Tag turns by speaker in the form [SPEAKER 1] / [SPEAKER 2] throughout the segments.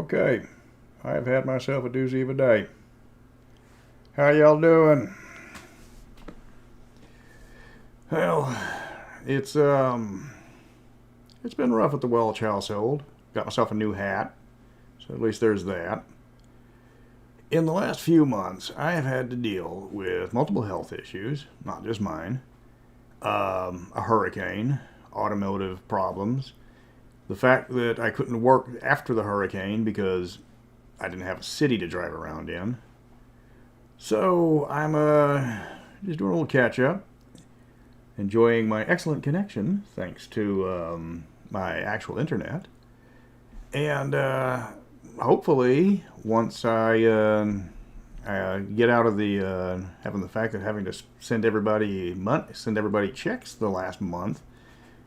[SPEAKER 1] Okay, I have had myself a doozy of a day. How y'all doing? Well, it's it's been rough at the Welch household. Got myself a new hat, so at least there's that. In the last few months, I have had to deal with multiple health issues, not just mine. A hurricane, automotive problems, the fact that I couldn't work after the hurricane because I didn't have a city to drive around in. So I'm just doing a little catch up, enjoying my excellent connection thanks to my actual internet, and hopefully once I get out of the having the fact that having to send everybody checks the last month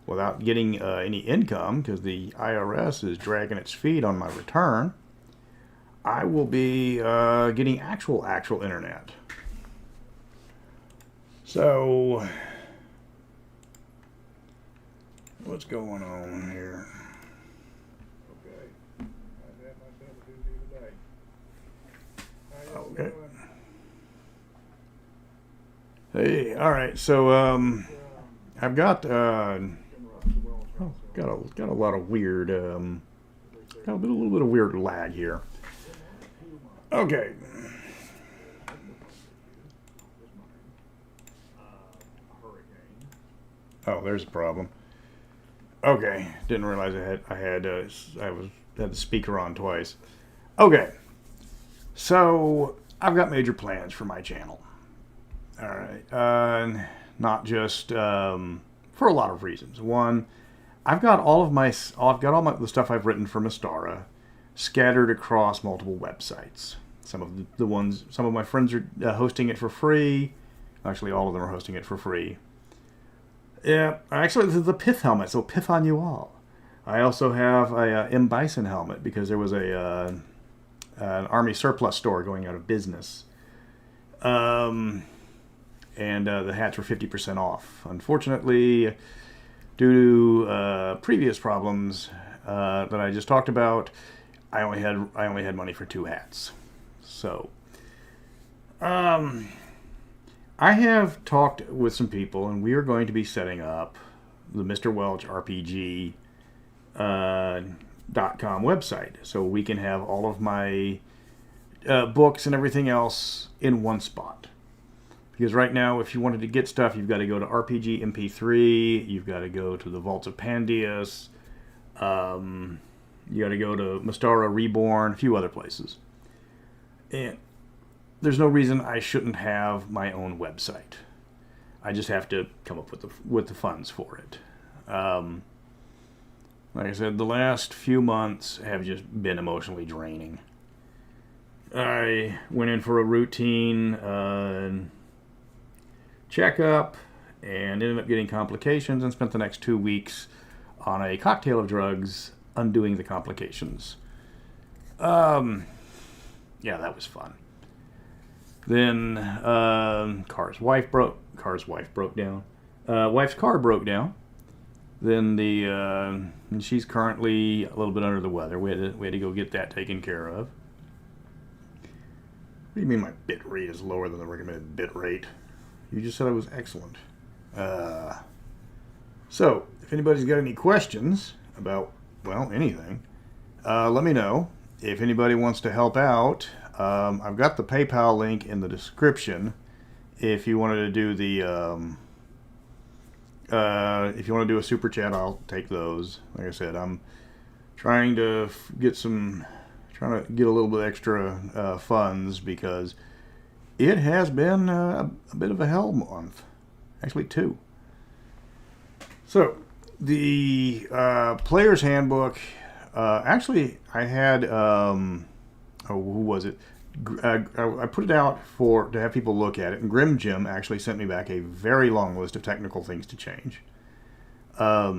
[SPEAKER 1] without getting any income because the IRS is dragging its feet on my return, I will be getting actual internet. So, what's going on here? Okay, I've had myself a doozy today. How y'all doing? Hey, all right. So, I've got got a lot of weird got a little bit of weird lag here. Okay. Oh, there's a problem. Okay, didn't realize I had the speaker on twice. Okay, so I've got major plans for my channel. All right, not just for a lot of reasons. One, I've got all the stuff I've written for Mystara scattered across multiple websites. Some of my friends are hosting it for free. Actually, all of them are hosting it for free. Yeah, actually, this is the Pith helmet, so Pith on you all. I also have a M. Bison helmet because there was an Army surplus store going out of business. And the hats were 50% off. Unfortunately, due to previous problems that I just talked about, I only had money for 2 hats. So, I have talked with some people, and we are going to be setting up the Mr. Welch RPG .com website, so we can have all of my books and everything else in one spot. Because right now, if you wanted to get stuff, you've got to go to RPG MP3, you've got to go to the Vaults of Pandius, you got to go to Mystara Reborn, a few other places. And there's no reason I shouldn't have my own website. I just have to come up with the funds for it. Like I said, the last few months have just been emotionally draining. I went in for a routine checkup and ended up getting complications and spent the next 2 weeks on a cocktail of drugs undoing the complications. Yeah, that was fun. Then wife's car broke down. Then she's currently a little bit under the weather. We had to go get that taken care of. What do you mean my bit rate is lower than the recommended bit rate? You just said I was excellent. So, if anybody's got any questions about, well, anything, let me know. If anybody wants to help out, I've got the PayPal link in the description. If you wanted to do if you want to do a super chat, I'll take those. Like I said, I'm trying to get a little bit extra funds because it has been a bit of a hell month. Actually, 2. So, the Player's Handbook, actually, I had, who was it? I put it out to have people look at it, and Grim Jim actually sent me back a very long list of technical things to change. I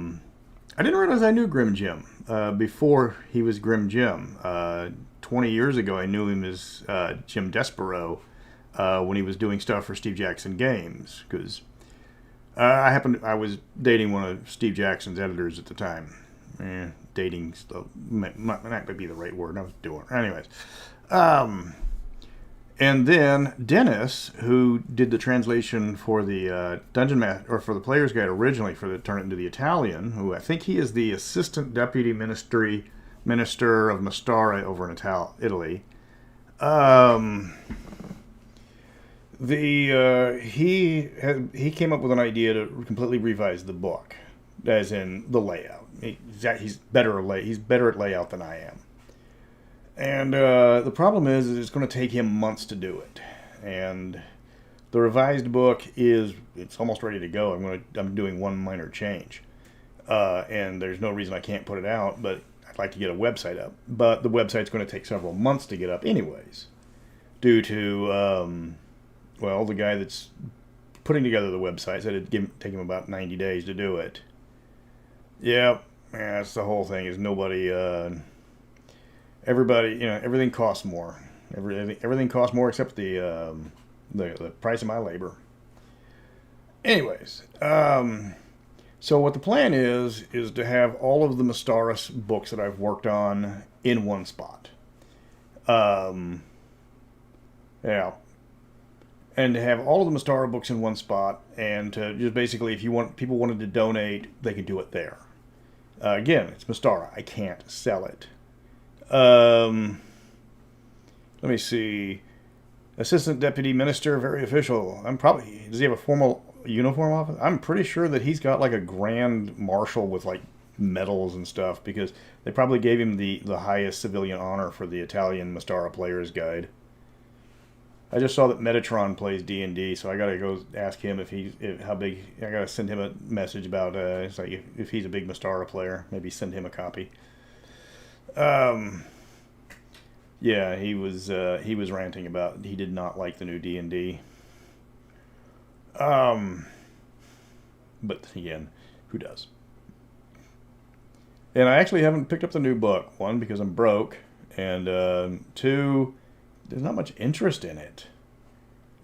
[SPEAKER 1] didn't realize I knew Grim Jim before he was Grim Jim. 20 years ago, I knew him as Jim Despero when he was doing stuff for Steve Jackson Games, because I was dating one of Steve Jackson's editors at the time. dating stuff. Might not be the right word I was doing. Anyways. And then Dennis, who did the translation for the Dungeon Master, or for the Player's Guide originally, for the turn it into the Italian, who I think he is the Assistant Deputy Minister of Mystara over in Italy. He came up with an idea to completely revise the book, as in the layout. He's better at layout than I am. And the problem is it's going to take him months to do it. And the revised book it's almost ready to go. I'm doing one minor change. And there's no reason I can't put it out, but I'd like to get a website up. But the website's going to take several months to get up anyways, due to, the guy that's putting together the website said it'd take him about 90 days to do it. Yeah, that's the whole thing, is everybody, everything costs more. Everything costs more except the price of my labor. Anyways, so what the plan is to have all of the Mystara books that I've worked on in one spot. Yeah. And to have all of the Mystara books in one spot, and to just basically, if people wanted to donate, they could do it there. Again, it's Mystara. I can't sell it. Let me see. Assistant Deputy Minister, very official. Does he have a formal uniform office? I'm pretty sure that he's got like a Grand Marshal with like medals and stuff, because they probably gave him the highest civilian honor for the Italian Mystara Player's Guide. I just saw that Metatron plays D&D, so I gotta go ask him how big. I gotta send him a message about if he's a big Mystara player. Maybe send him a copy. Yeah, he was ranting about he did not like the new D&D. But again, who does? And I actually haven't picked up the new book. One, because I'm broke, and two, there's not much interest in it.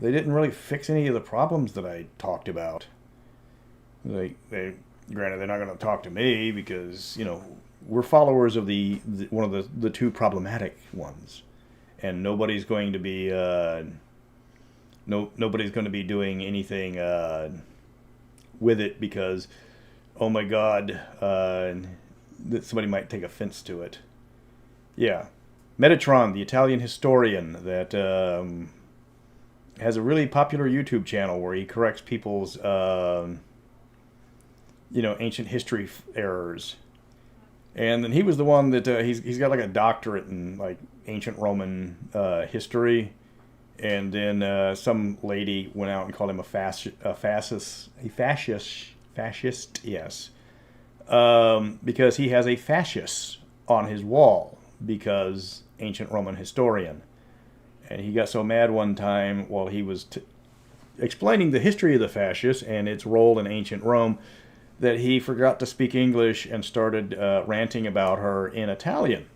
[SPEAKER 1] They didn't really fix any of the problems that I talked about. Granted, they're not going to talk to me because, we're followers of one of the two problematic ones, and nobody's going to be nobody's going to be doing anything with it because, oh my God, somebody might take offense to it. Yeah, Metatron, the Italian historian that has a really popular YouTube channel where he corrects people's ancient history errors. And then he was the one that he's got like a doctorate in like ancient Roman history, and then some lady went out and called him a fascist, yes, because he has a fascist on his wall because ancient Roman historian, and he got so mad one time while he was explaining the history of the fascists and its role in ancient Rome, that he forgot to speak English and started ranting about her in Italian.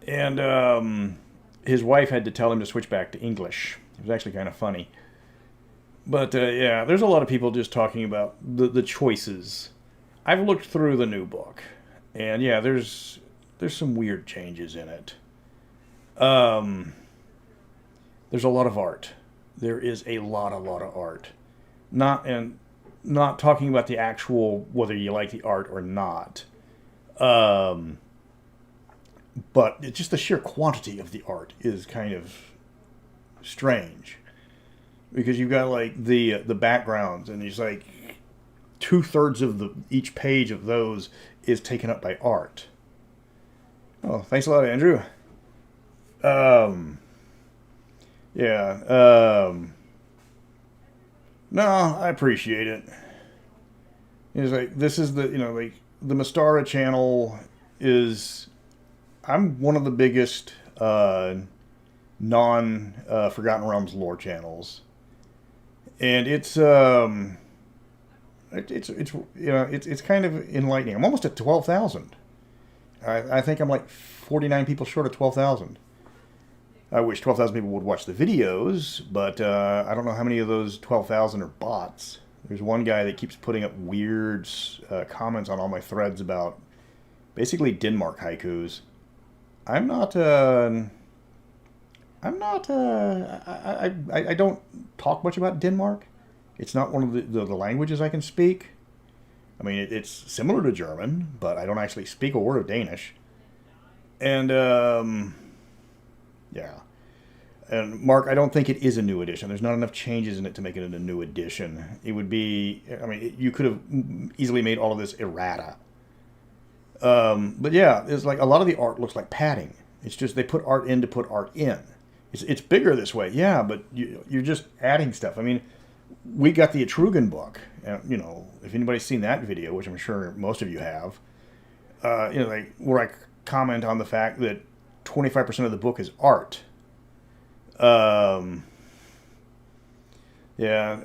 [SPEAKER 1] And his wife had to tell him to switch back to English. It was actually kind of funny. But yeah, there's a lot of people just talking about the choices. I've looked through the new book, and yeah, there's some weird changes in it. There's a lot of art. There is a lot of art. Not talking about the actual, whether you like the art or not. But it's just the sheer quantity of the art is kind of strange. Because you've got like the backgrounds, and there's like 2/3 of each page of those is taken up by art. Oh, thanks a lot, Andrew. Yeah. No, I appreciate it. It's like, this is the Mystara channel is, I'm one of the biggest non-Forgotten Realms lore channels. And it's kind of enlightening. I'm almost at 12,000. I think I'm like 49 people short of 12,000. I wish 12,000 people would watch the videos, but I don't know how many of those 12,000 are bots. There's one guy that keeps putting up weird comments on all my threads about basically Denmark haikus. I'm not. I don't talk much about Denmark. It's not one of the languages I can speak. I mean, it's similar to German, but I don't actually speak a word of Danish. And yeah. And Mark, I don't think it is a new edition. There's not enough changes in it to make it a new edition. It would be. I mean, you could have easily made all of this errata. But yeah, it's like a lot of the art looks like padding. It's just they put art in to put art in. It's bigger this way, yeah, but you're just adding stuff. I mean, we got the Etrugan book. You know, if anybody's seen that video, which I'm sure most of you have, you know, like where I comment on the fact that 25% of the book is art. Yeah,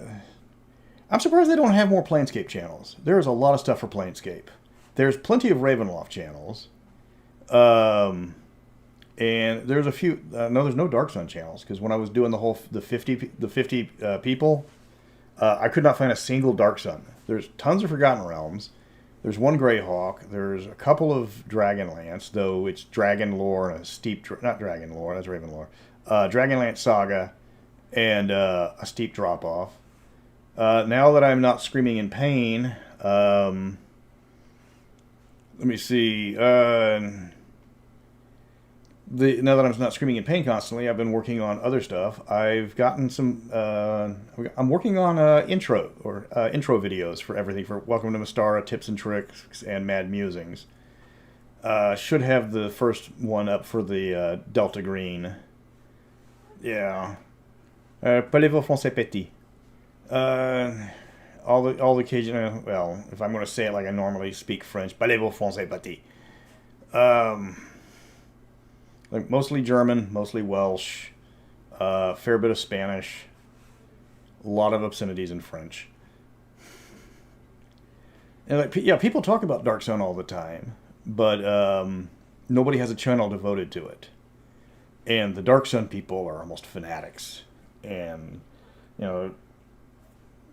[SPEAKER 1] I'm surprised they don't have more Planescape channels. There's a lot of stuff for Planescape. There's plenty of Ravenloft channels. And there's a few. No, there's no Dark Sun channels because when I was doing the 50 people, I could not find a single Dark Sun. There's tons of Forgotten Realms. There's one Greyhawk. There's a couple of Dragonlance, though it's Dragon lore and a steep not Dragon lore. That's Raven lore. Dragonlance Saga and a steep drop off. Now that I'm not screaming in pain, let me see. Now that I'm not screaming in pain constantly, I've been working on other stuff. I've gotten some. I'm working on intro videos for everything for Welcome to Mystara, Tips and Tricks, and Mad Musings. Should have the first one up for the Delta Green. Yeah. Parlez-vous français petit? All the occasion. Well, if I'm going to say it like I normally speak French, parlez-vous français petit? Like mostly German, mostly Welsh, fair bit of Spanish, a lot of obscenities in French. And like, yeah, people talk about Dark Sun all the time, but nobody has a channel devoted to it. And the Dark Sun people are almost fanatics. And, you know,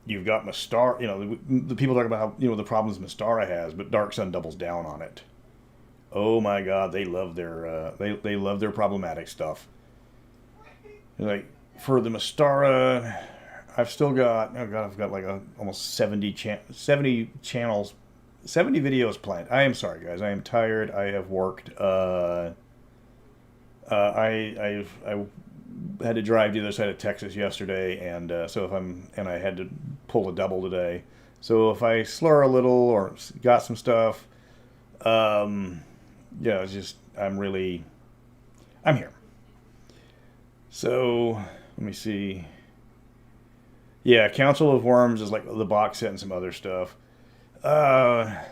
[SPEAKER 1] you've got Mystara, you know, the people talk about how, you know, the problems Mystara has, but Dark Sun doubles down on it. Oh my God, they love their they love their problematic stuff. Like for the Mystara, I've still got I've got like almost 70 channels, 70 videos planned. I am sorry guys, I am tired. I have worked. I had to drive to the other side of Texas yesterday, and I had to pull a double today. So if I slur a little or got some stuff. Yeah, it's just, I'm here. So, let me see. Yeah, Council of Worms is like the box set and some other stuff. Yeah,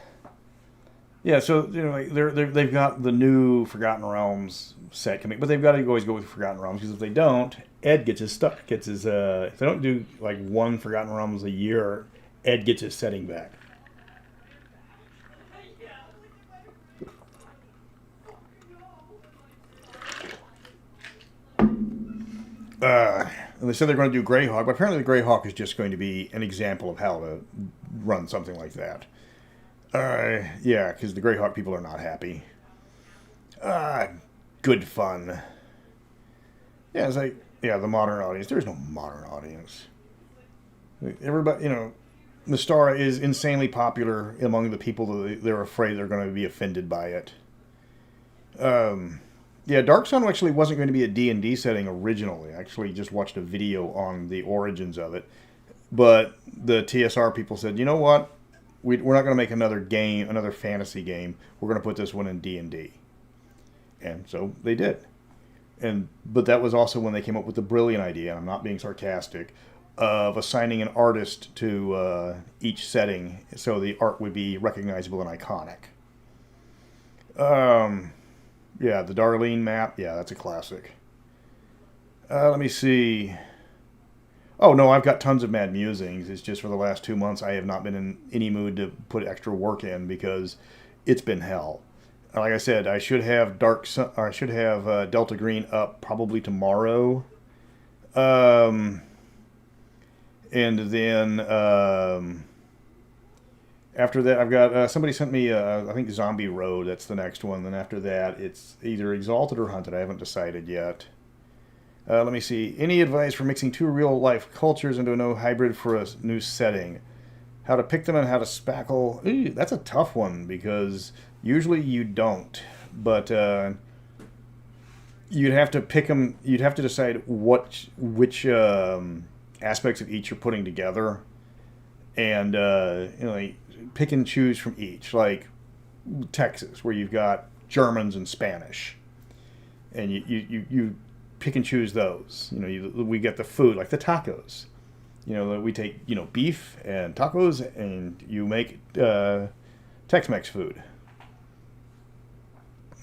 [SPEAKER 1] so, you know, like they've got the new Forgotten Realms set coming, but they've got to always go with Forgotten Realms, because if they don't, Ed gets his stuff, if they don't do like one Forgotten Realms a year, Ed gets his setting back. And they said they're going to do Greyhawk, but apparently the Greyhawk is just going to be an example of how to run something like that. Yeah, because the Greyhawk people are not happy. Good fun. Yeah, it's like, yeah, the modern audience. There's no modern audience. Everybody, you know, Mystara is insanely popular among the people that they're afraid they're going to be offended by it. Yeah, Dark Sun actually wasn't going to be a D&D setting originally. I actually just watched a video on the origins of it. But the TSR people said, you know what? We're not going to make another game, another fantasy game. We're going to put this one in D&D. And so they did. But that was also when they came up with the brilliant idea, and I'm not being sarcastic, of assigning an artist to each setting so the art would be recognizable and iconic. Yeah, the Darlene map. Yeah, that's a classic. Let me see. Oh, no, I've got tons of Mad Musings. It's just for the last 2 months I have not been in any mood to put extra work in because it's been hell. Like I said, I should have Delta Green up probably tomorrow. And then After that, I've got somebody sent me, I think, Zombie Road. That's the next one. Then after that, it's either Exalted or Hunted. I haven't decided yet. Let me see. Any advice for mixing two real-life cultures into a no hybrid for a new setting? How to pick them and how to spackle. Ooh, that's a tough one because usually you don't. But you'd have to pick them. You'd have to decide which aspects of each you're putting together, and like, pick and choose from each. Like Texas, where you've got Germans and Spanish, and you pick and choose those. We get the food like the tacos. We take beef and tacos, and you make Tex-Mex food.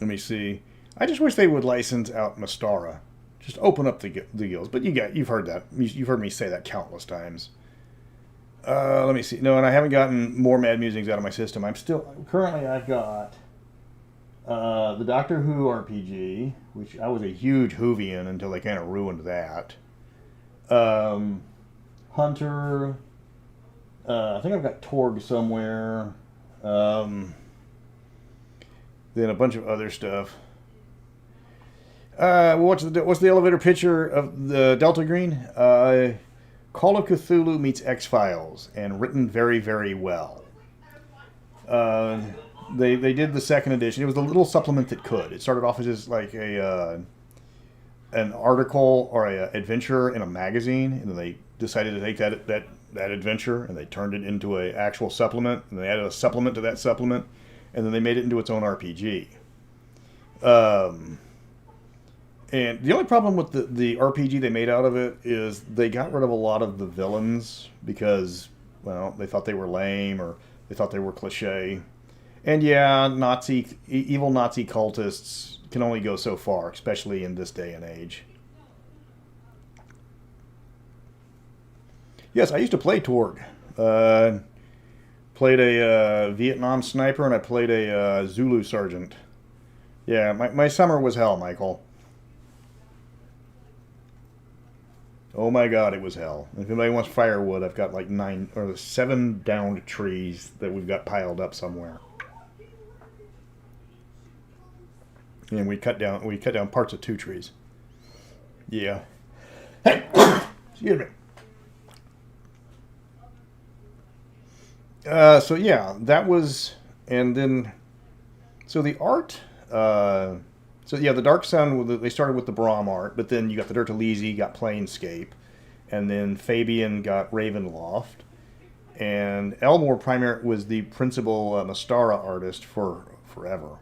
[SPEAKER 1] Let me see. I just wish they would license out Mystara. Just open up the guilds. But you've heard that. You've heard me say that countless times. Let me see. No, and I haven't gotten more Mad Musings out of my system. Currently I've got the Doctor Who RPG, which I was a huge Whovian until they kind of ruined that. Hunter. I think I've got Torg somewhere. Then a bunch of other stuff. What's the elevator picture of the Delta Green? Call of Cthulhu meets X-Files, and written very, very well. They did the second edition. It was the little supplement that could. It started off as just like an article or a adventure in a magazine, and then they decided to take that adventure and they turned it into an actual supplement, and they added a supplement to that supplement, and then they made it into its own RPG. And the only problem with the RPG they made out of it is they got rid of a lot of the villains because, well, they thought they were lame or they thought they were cliche. And yeah, evil Nazi cultists can only go so far, especially in this day and age. Yes, I used to play Torg. Played a Vietnam sniper, and I played a Zulu sergeant. Yeah, my summer was hell, Michael. Oh my god, it was hell. If anybody wants firewood, I've got like 9 or 7 downed trees that we've got piled up somewhere. And we cut down parts of 2 trees. Yeah. Hey, excuse me. So yeah, that was, and then, so the art, so yeah, the Dark Sun, they started with the Brahm art, but then you got the Dirtalizi, got Planescape, and then Fabian got Ravenloft, and Elmore was the principal Mystara artist for forever.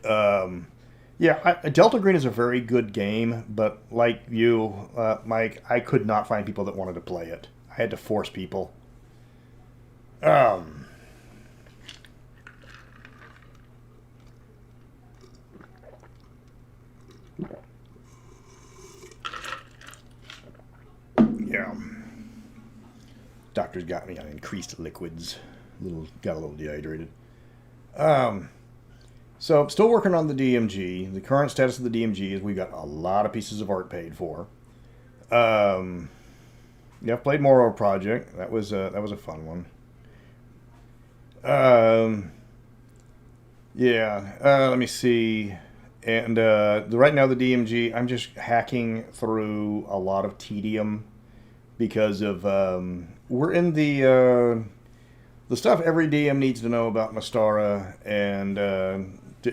[SPEAKER 1] Delta Green is a very good game, but like you, Mike, I could not find people that wanted to play it. I had to force people. Yeah. Doctor's got me on increased liquids. Got a little dehydrated. So I'm still working on the DMG. The current status of the DMG is we got a lot of pieces of art paid for. Yeah, I've played Morrow Project. That was a fun one. Let me see. And right now the DMG, I'm just hacking through a lot of tedium because of we're in the stuff every DM needs to know about Mystara, and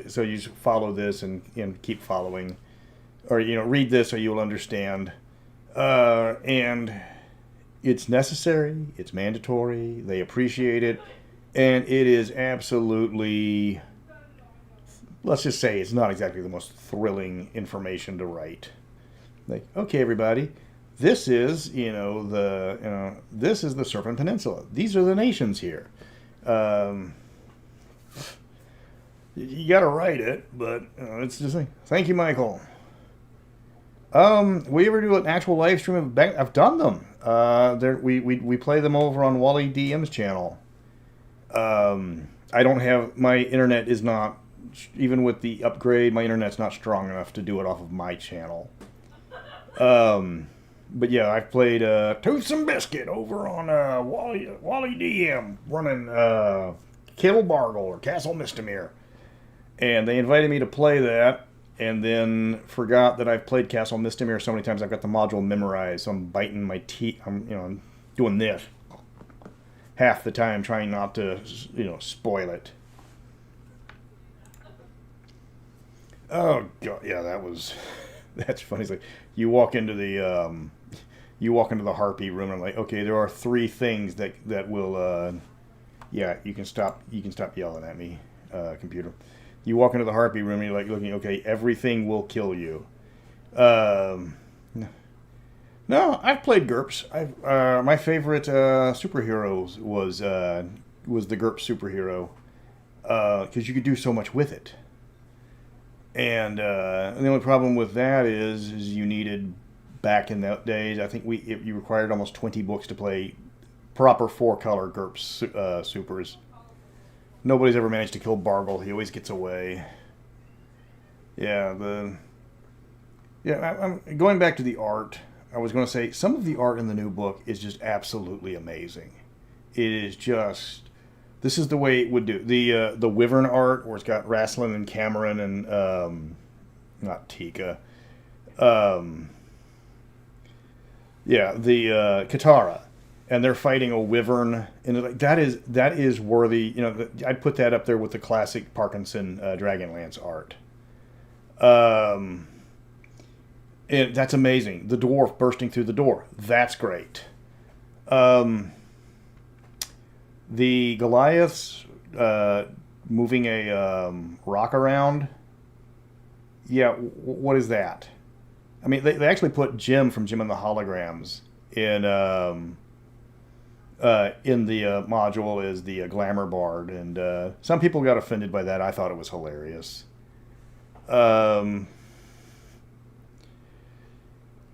[SPEAKER 1] so you just follow this and keep following, or read this so you'll understand. And it's necessary, it's mandatory, they appreciate it, and it is absolutely, let's just say it's not exactly the most thrilling information to write. Like, okay, everybody, this is, this is the Serpent Peninsula. These are the nations here. You got to write it, but it's just like, thank you, Michael. We ever do an actual live stream of I've done them. We play them over on Wally DM's channel. I don't have, my internet is not, even with the upgrade, my internet's not strong enough to do it off of my channel. But yeah, I've played Toothsome Biscuit over on Wally DM running Kittle Bargle or Castle Mystamere. And they invited me to play that, and then forgot that I've played Castle Mystamere so many times I've got the module memorized. So I'm biting my teeth. I'm doing this half the time, trying not to spoil it. Oh god, yeah, that's funny. It's like you walk into the harpy room and I'm like, okay, there are three things that will yeah, you can stop yelling at me, computer. You walk into the harpy room and you're like looking, okay, everything will kill you. No, I've played GURPS. My favorite superheroes was the GURPS superhero because you could do so much with it. And the only problem with that is you needed, back in those days, I think you required almost 20 books to play proper 4-color GURPS supers. Nobody's ever managed to kill Bargle. He always gets away. Yeah, I'm going back to the art. I was going to say some of the art in the new book is just absolutely amazing. It is just, this is the way it would do the Wyvern art, where it's got Rasslin and Cameron and not Tika. Yeah, the Katara, and they're fighting a wyvern, and that is worthy. I'd put that up there with the classic Parkinson Dragonlance art. And that's amazing. The dwarf bursting through the door, that's great. The Goliaths moving a rock around. Yeah, what is that? I mean, they actually put Jim from Jim and the Holograms in the module as the glamour bard, and some people got offended by that. I thought it was hilarious.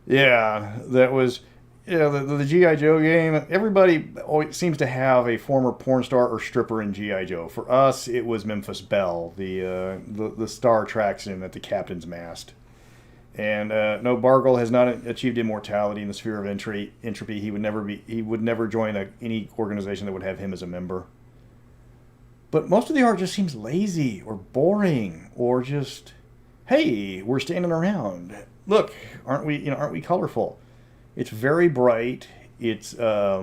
[SPEAKER 1] Yeah, that was the G.I. Joe game. Everybody always seems to have a former porn star or stripper in G.I. Joe. For us, it was Memphis Belle, the star tracksuit at the captain's mast. And no, Bargle has not achieved immortality in the sphere of entropy. He would never join any organization that would have him as a member. But most of the art just seems lazy or boring, or just, hey, we're standing around. Look, aren't we colorful? It's very bright. It's I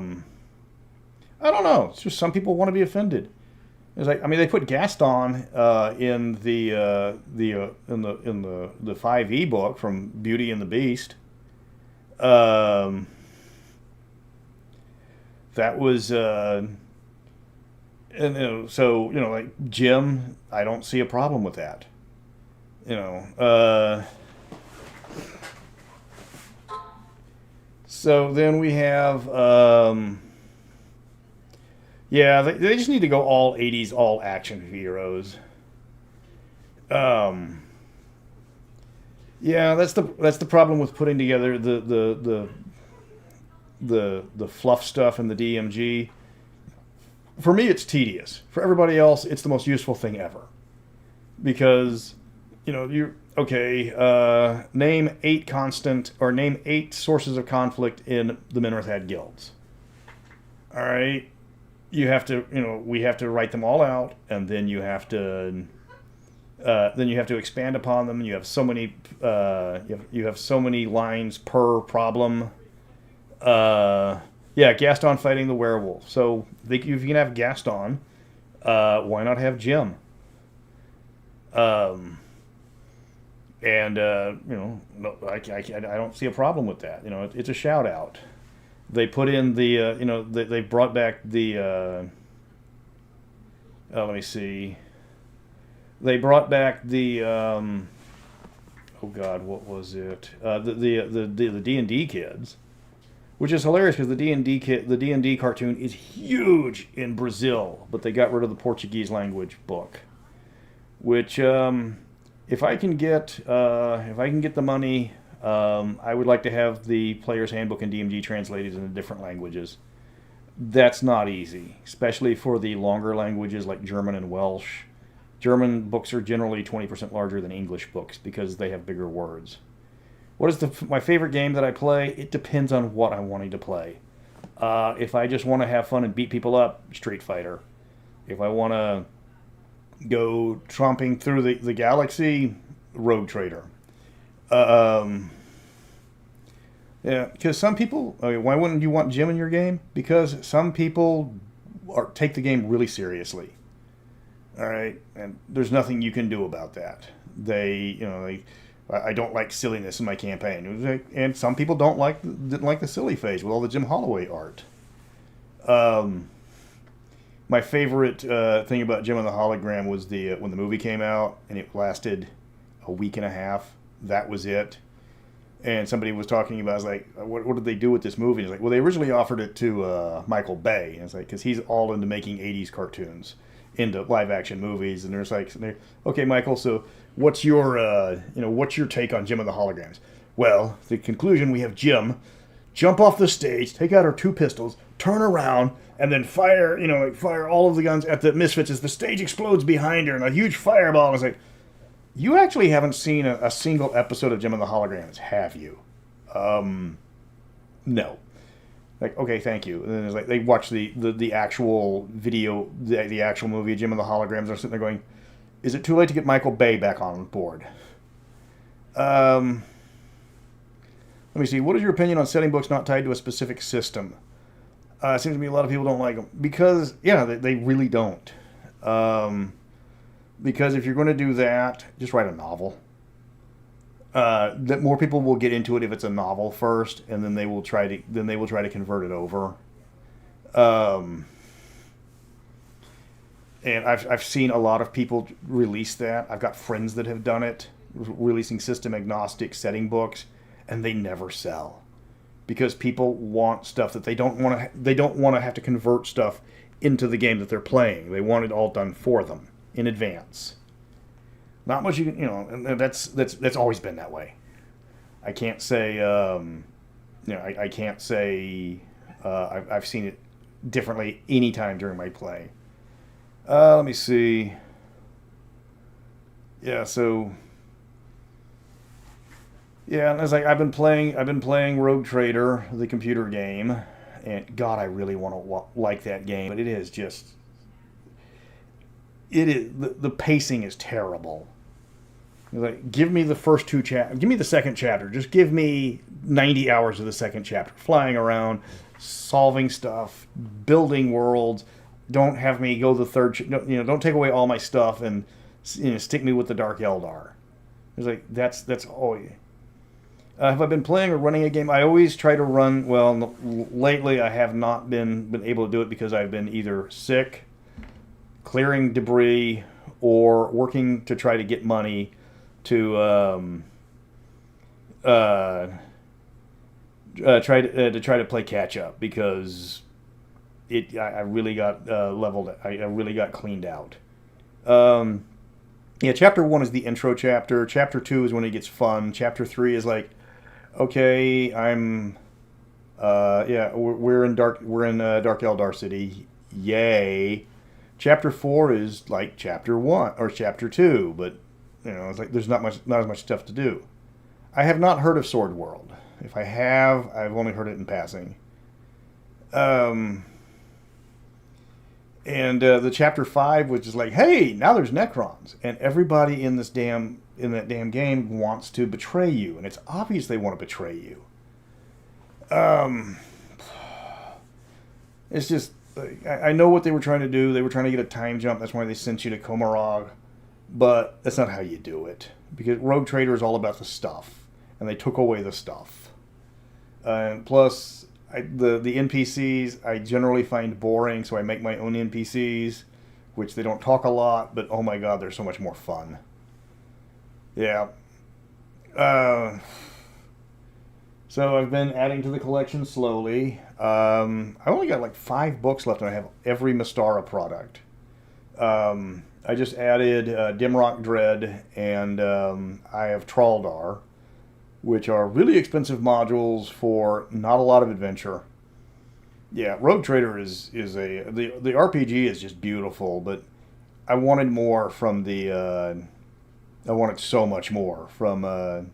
[SPEAKER 1] don't know. It's just some people want to be offended. It's like, I mean, they put Gaston in the 5e book from Beauty and the Beast. That was and so like Jim, I don't see a problem with that. So then we have yeah, they just need to go all 80s, all action heroes. Yeah, that's the problem with putting together the fluff stuff in the DMG. For me, it's tedious. For everybody else, it's the most useful thing ever, because you're okay. Name 8 sources of conflict in the Minrathad guilds. All right. You have to, we have to write them all out, and then you have to expand upon them. You have so many, you have so many lines per problem. Yeah, Gaston fighting the werewolf. So if you can have Gaston, why not have Jim? No, I don't see a problem with that. It's a shout out. They put in the, they brought back the, let me see. They brought back the, oh God, what was it? The D&D kids, which is hilarious because the D&D cartoon is huge in Brazil, but they got rid of the Portuguese language book, which, if I can get the money, I would like to have the Player's Handbook and DMG translated into different languages. That's not easy, especially for the longer languages like German and Welsh. German books are generally 20% larger than English books because they have bigger words. What is my favorite game that I play? It depends on what I'm wanting to play. If I just want to have fun and beat people up, Street Fighter. If I want to go tromping through the galaxy, Rogue Trader. Yeah, because some people. I mean, why wouldn't you want Jim in your game? Because some people take the game really seriously. All right, and there's nothing you can do about that. I don't like silliness in my campaign, and some people didn't like the silly phase with all the Jim Holloway art. My favorite thing about Jim and the Hologram was when the movie came out and it lasted a week and a half. That was it. And somebody was talking about, I was like, what did they do with this movie? And it's like, well, they originally offered it to Michael Bay. And it's like, because he's all into making 80s cartoons into live action movies. And there's like, okay, Michael, so what's your take on Jim and the Holograms? Well, the conclusion, we have Jim jump off the stage, take out our 2 pistols, turn around, and then fire all of the guns at the Misfits as the stage explodes behind her and a huge fireball. And it's like, you actually haven't seen a single episode of Jim and the Holograms, have you? No. Like, okay, thank you. And then it's like they watch the actual video, the actual movie of Jim and the Holograms. They're sitting there going, is it too late to get Michael Bay back on board? Let me see. What is your opinion on setting books not tied to a specific system? It seems to me a lot of people don't like them. Because, yeah, they really don't. Because if you're going to do that, just write a novel. That more people will get into it if it's a novel first, and then they will try to convert it over. And I've seen a lot of people release that. I've got friends that have done it, releasing system-agnostic setting books, and they never sell because people want stuff that they don't want to have to convert stuff into the game that they're playing. They want it all done for them in advance. Not much and that's always been that way. I can't say I can't say I've seen it differently any time during my play. Let me see. Yeah, so yeah, and it's like I've been playing Rogue Trader, the computer game, and God, I really want to like that game, but the pacing is terrible. Like, give me the first 2 chapters. Give me the second chapter. Just give me 90 hours of the second chapter, flying around, solving stuff, building worlds. Don't have me go the third. Don't take away all my stuff and stick me with the Dark Eldar. It's like that's all. Have I been playing or running a game? I always try to run. Well, lately I have not been able to do it because I've been either sick, clearing debris, or working to try to get money to try to play catch up because I really got leveled. I really got cleaned out. Yeah, chapter 1 is the intro chapter. Chapter 2 is when it gets fun. Chapter 3 is like, okay, we're in Dark Eldar City. Yay. Chapter 4 is like chapter 1 or chapter 2, but it's like there's not as much stuff to do. I have not heard of Sword World. If I have, I've only heard it in passing. And the chapter 5 was just like, hey, now there's Necrons, and everybody in that damn game wants to betray you, and it's obvious they want to betray you. It's just, I know what they were trying to do. They were trying to get a time jump. That's why they sent you to Komarog, but that's not how you do it, because Rogue Trader is all about the stuff, and they took away the stuff. Plus, the NPCs I generally find boring, so I make my own NPCs, which they don't talk a lot, but oh my god, they're so much more fun. Yeah. So I've been adding to the collection slowly. I only got like 5 books left, and I have every Mystara product. I just added Dimrock Dread, and I have Traldar, which are really expensive modules for not a lot of adventure. Yeah, Rogue Trader the RPG is just beautiful, but I wanted more from I wanted so much more from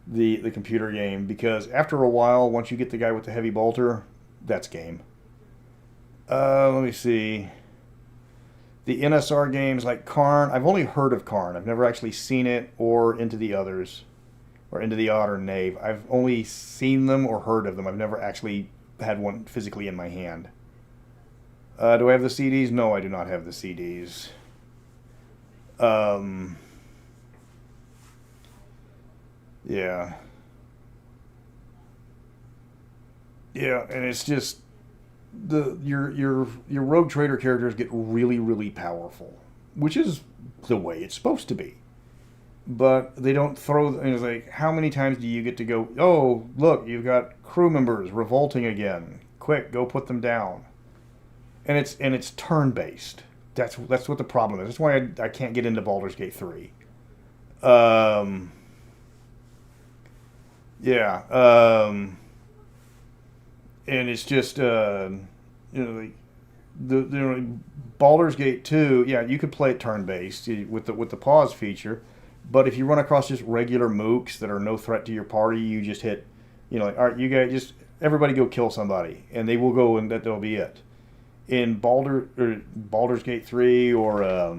[SPEAKER 1] the computer game, because after a while, once you get the guy with the heavy bolter, that's game. Let me see. The NSR games like Karn, I've only heard of Karn. I've never actually seen it or Into the Others, or Into the Odd or Knave. I've only seen them or heard of them. I've never actually had one physically in my hand. Do I have the CDs? No, I do not have the CDs. Yeah. Yeah, and it's just your rogue trader characters get really, really powerful, which is the way it's supposed to be. But they don't throw. It's like, how many times do you get to go? Oh, look, you've got crew members revolting again. Quick, go put them down. And it's turn based. That's what the problem is. That's why I can't get into Baldur's Gate 3. Yeah. And it's just the Baldur's Gate 2. Yeah, you could play it turn based with the pause feature. But if you run across just regular mooks that are no threat to your party, you just hit, all right, you guys just everybody go kill somebody, and they will go, and that'll be it. In Baldur's Gate 3 or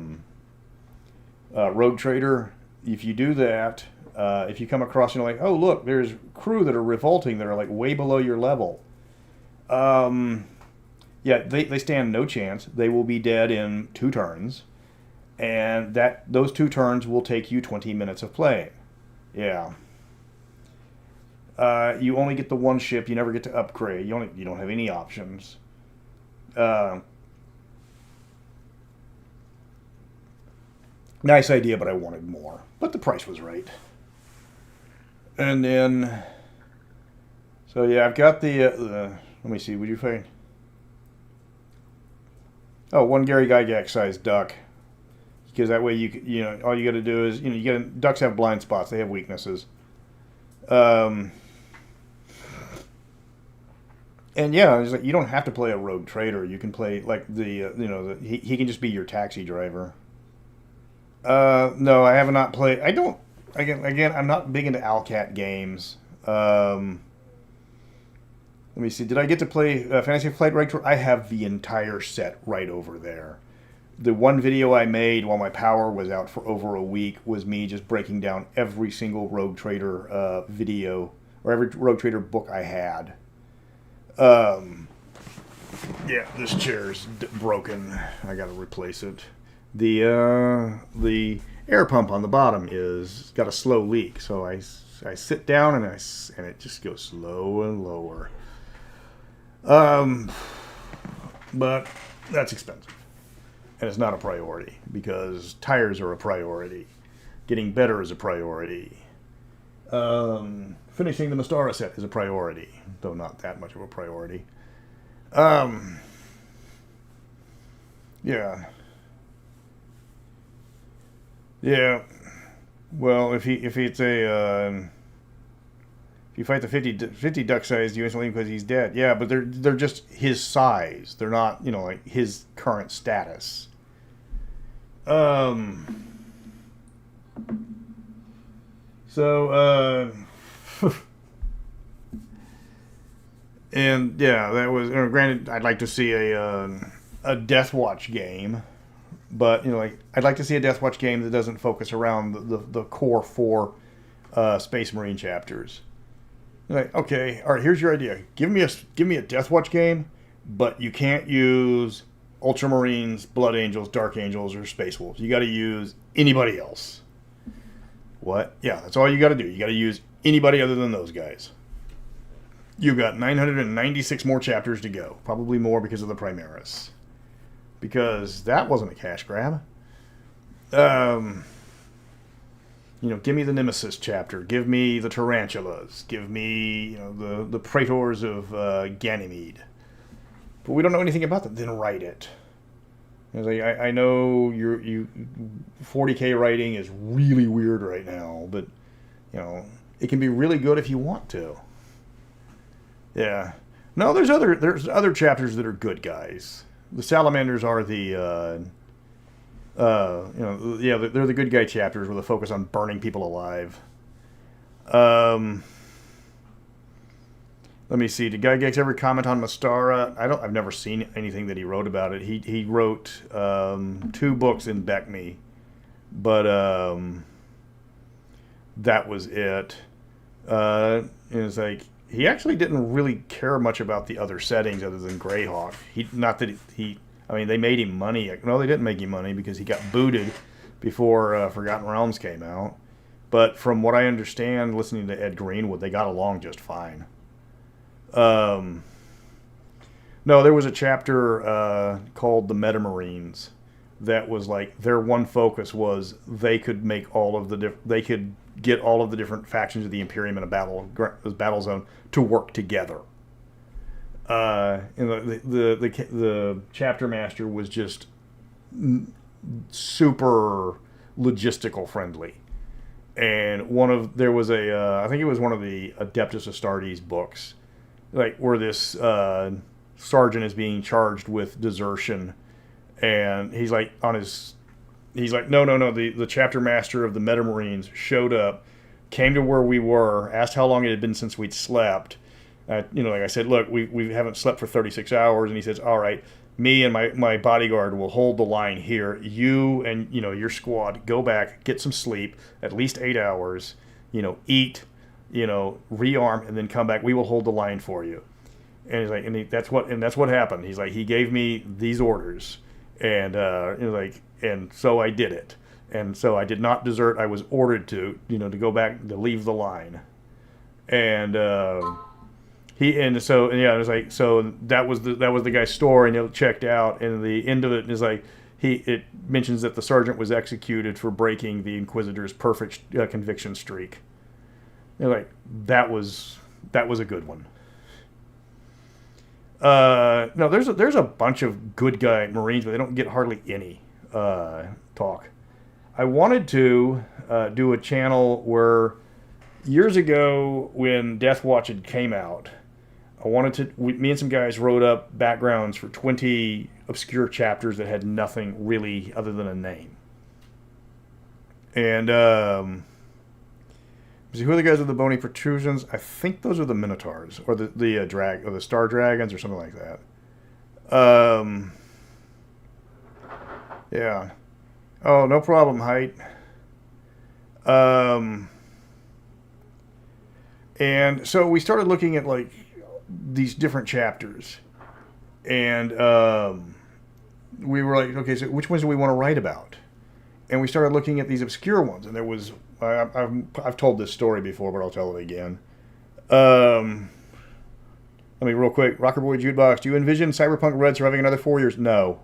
[SPEAKER 1] Rogue Trader, if you do that, if you come across, like, oh look, there's crew that are revolting that are like way below your level. Yeah, they stand no chance. They will be dead in 2 turns. And those 2 turns will take you 20 minutes of playing. Yeah. You only get the one ship. You never get to upgrade. You don't have any options. Nice idea, but I wanted more. But the price was right. And then, so yeah, I've got the let me see. Would you find? Oh, one Gary Gygax sized duck. Because that way all you got to do is ducks have blind spots. They have weaknesses. And yeah, it's like you don't have to play a rogue trader. You can play like he can just be your taxi driver. No, I have not played. I don't. Again, I'm not big into Alcat games. Let me see. Did I get to play Fantasy Flight Right? I have the entire set right over there. The one video I made while my power was out for over a week was me just breaking down every single Rogue Trader video or every Rogue Trader book I had. Yeah, this chair's broken. I gotta replace it. The air pump on the bottom is got a slow leak, so I sit down and it just goes slow and lower. But that's expensive. And it's not a priority because tires are a priority. Getting better is a priority. Finishing the Mystara set is a priority, though not that much of a priority. Yeah. Yeah. Well, if it's if you fight the 50 duck size, you instantly because he's dead. Yeah, but they're just his size. They're not, like his current status. So, and yeah, that was, granted, I'd like to see a Death Watch game, but, I'd like to see a Death Watch game that doesn't focus around the core 4 Space Marine chapters. Like, okay, all right, here's your idea. Give me a Death Watch game, but you can't use Ultramarines, Blood Angels, Dark Angels, or Space Wolves. You got to use anybody else. What? Yeah, that's all you got to do. You got to use anybody other than those guys. You've got 996 more chapters to go. Probably more because of the Primaris. Because that wasn't a cash grab. Give me the Nemesis chapter. Give me the Tarantulas. Give me, the Praetors of Ganymede. But we don't know anything about them. Then write it. I know you 40K writing is really weird right now, but it can be really good if you want to. Yeah. No, there's other chapters that are good, guys. The Salamanders are the they're the good guy chapters with a focus on burning people alive. Um, Let me see. Did Guy Gex ever comment on Mystara? I've never seen anything that he wrote about it. He wrote 2 books in Beck Me, but that was it. It was like he actually didn't really care much about the other settings other than Greyhawk. I mean, they made him money. No, they didn't make him money because he got booted before Forgotten Realms came out. But from what I understand, listening to Ed Greenwood, they got along just fine. No, there was a chapter called the Metamarines that was like their one focus was they could make all of they could get all of the different factions of the Imperium in a battle zone to work together. And the chapter master was just super logistical friendly. And there was I think it was one of the Adeptus Astartes books, like where this sergeant is being charged with desertion, and he's like no, the chapter master of the Metamarines showed up, came to where we were, asked how long it had been since we'd slept. Like I said, look, we haven't slept for 36 hours, and he says, all right, me and my bodyguard will hold the line here. You and your squad go back, get some sleep, at least 8 hours. Eat, rearm, and then come back. We will hold the line for you. And he's like, that's what happened. He's like, he gave me these orders, and and so I did it. And so I did not desert. I was ordered to go back, to leave the line, and. It was like, so that was the guy's story, and it checked out, and the end of it is like it mentions that the sergeant was executed for breaking the Inquisitor's perfect conviction streak. Like that was a good one. No, there's a bunch of good guy Marines, but they don't get hardly any talk. I wanted to do a channel where years ago when Death Watch had came out. Me and some guys wrote up backgrounds for 20 obscure chapters that had nothing really other than a name. And who are the guys with the bony protrusions? I think those are the Minotaurs, or the Star Dragons, or something like that. Yeah. Oh, no problem, Height. And so we started looking at like these different chapters, and we were like, okay, so which ones do we want to write about? And we started looking at these obscure ones, and there was I've told this story before, but I'll tell it again. Let me real quick. Rocker Boy Jukebox, do you envision Cyberpunk Red surviving another 4 years? No.